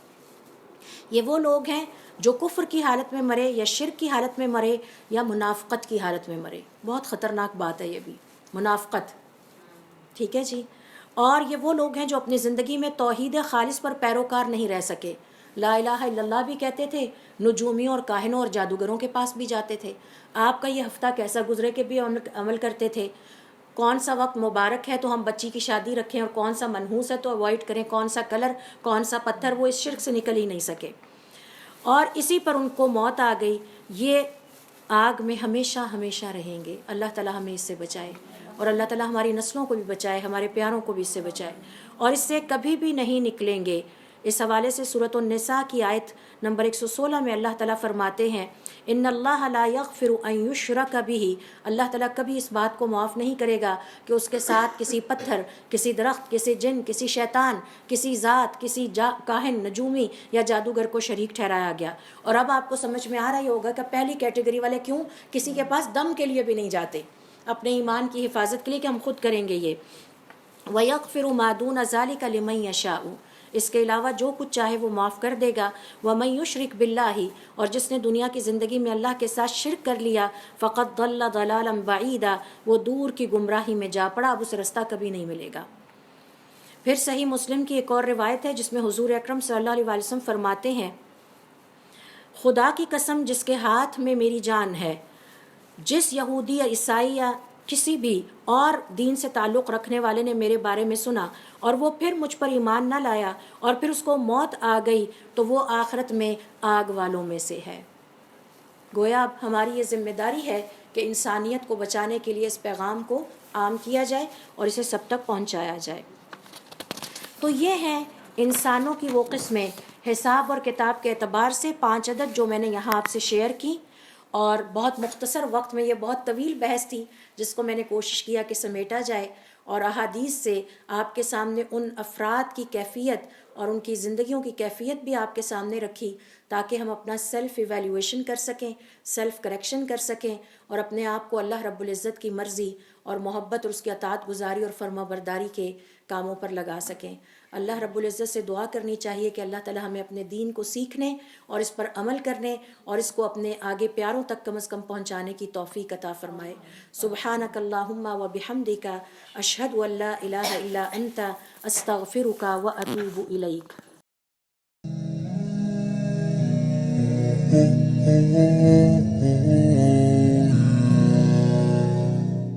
یہ وہ لوگ ہیں جو کفر کی حالت میں مرے یا شرک کی حالت میں مرے یا منافقت کی حالت میں مرے۔ بہت خطرناک بات ہے یہ بھی، منافقت، ٹھیک ہے جی۔ اور یہ وہ لوگ ہیں جو اپنی زندگی میں توحید خالص پر پیروکار نہیں رہ سکے، لا الہ الا اللہ بھی کہتے تھے، نجومیوں اور کاہنوں اور جادوگروں کے پاس بھی جاتے تھے۔ آپ کا یہ ہفتہ کیسا گزرے کہ بھی عمل کرتے تھے، کون سا وقت مبارک ہے تو ہم بچی کی شادی رکھیں اور کون سا منحوس ہے تو اوائڈ کریں، کون سا کلر کون سا پتھر، وہ اس شرک سے نکل ہی نہیں سکے، اور اسی پر ان کو موت آ گئی، یہ آگ میں ہمیشہ ہمیشہ رہیں گے۔ اللہ تعالی ہمیں اس سے بچائے، اور اللہ تعالی ہماری نسلوں کو بھی بچائے، ہمارے پیاروں کو بھی اس سے بچائے، اور اس سے کبھی بھی نہیں نکلیں گے۔ اس حوالے سے سورۃ النساء کی آیت نمبر 116 میں اللہ تعالیٰ فرماتے ہیں ان اللہ لا یغفر ان یشرک بہ، اللہ تعالیٰ کبھی اس بات کو معاف نہیں کرے گا کہ اس کے ساتھ کسی پتھر، کسی درخت، کسی جن، کسی شیطان، کسی ذات، کسی کاہن، نجومی یا جادوگر کو شریک ٹھہرایا گیا۔ اور اب آپ کو سمجھ میں آ رہا ہی ہوگا کہ پہلی کیٹیگری والے کیوں کسی کے پاس دم کے لیے بھی نہیں جاتے، اپنے ایمان کی حفاظت کے لیے کہ ہم خود کریں گے یہ۔ وَيَغْفِرُ مَا دُونَ ذَلِكَ لِمَن يَشَاءُ، اس کے علاوہ جو کچھ چاہے وہ معاف کر دے گا۔ وَمَن يُشْرِكْ بِاللَّهِ، اور جس نے دنیا کی زندگی میں اللہ کے ساتھ شرک کر لیا، فَقَدْ ضَلَّ ضَلَالًا بَعِيدًا، وہ دور کی گمراہی میں جا پڑا، اب اسے رستہ کبھی نہیں ملے گا۔ پھر صحیح مسلم کی ایک اور روایت ہے جس میں حضور اکرم صلی اللہ علیہ وسلم فرماتے ہیں خدا کی قسم جس کے ہاتھ میں میری جان ہے، جس یہودی یا عیسائی یا کسی بھی اور دین سے تعلق رکھنے والے نے میرے بارے میں سنا اور وہ پھر مجھ پر ایمان نہ لایا اور پھر اس کو موت آ گئی تو وہ آخرت میں آگ والوں میں سے ہے۔ گویا اب ہماری یہ ذمہ داری ہے کہ انسانیت کو بچانے کے لیے اس پیغام کو عام کیا جائے اور اسے سب تک پہنچایا جائے۔ تو یہ ہیں انسانوں کی وہ قسمیں حساب اور کتاب کے اعتبار سے 5 عدد جو میں نے یہاں آپ سے شیئر کی، اور بہت مختصر وقت میں یہ بہت طویل بحث تھی جس کو میں نے کوشش کیا کہ سمیٹا جائے، اور احادیث سے آپ کے سامنے ان افراد کی کیفیت اور ان کی زندگیوں کی کیفیت بھی آپ کے سامنے رکھی تاکہ ہم اپنا سیلف ایویلیویشن کر سکیں، سیلف کریکشن کر سکیں، اور اپنے آپ کو اللہ رب العزت کی مرضی اور محبت اور اس کی اطاعت گزاری اور فرما برداری کے کاموں پر لگا سکیں۔ اللہ رب العزت سے دعا کرنی چاہیے کہ اللہ تعالی ہمیں اپنے دین کو سیکھنے اور اس پر عمل کرنے اور اس کو اپنے آگے پیاروں تک کم از کم پہنچانے کی توفیق عطا فرمائے۔ سبحانک اللہم و بحمدک، اشہد ان لا الہ الا انت، استغفرک و اتوب الیک۔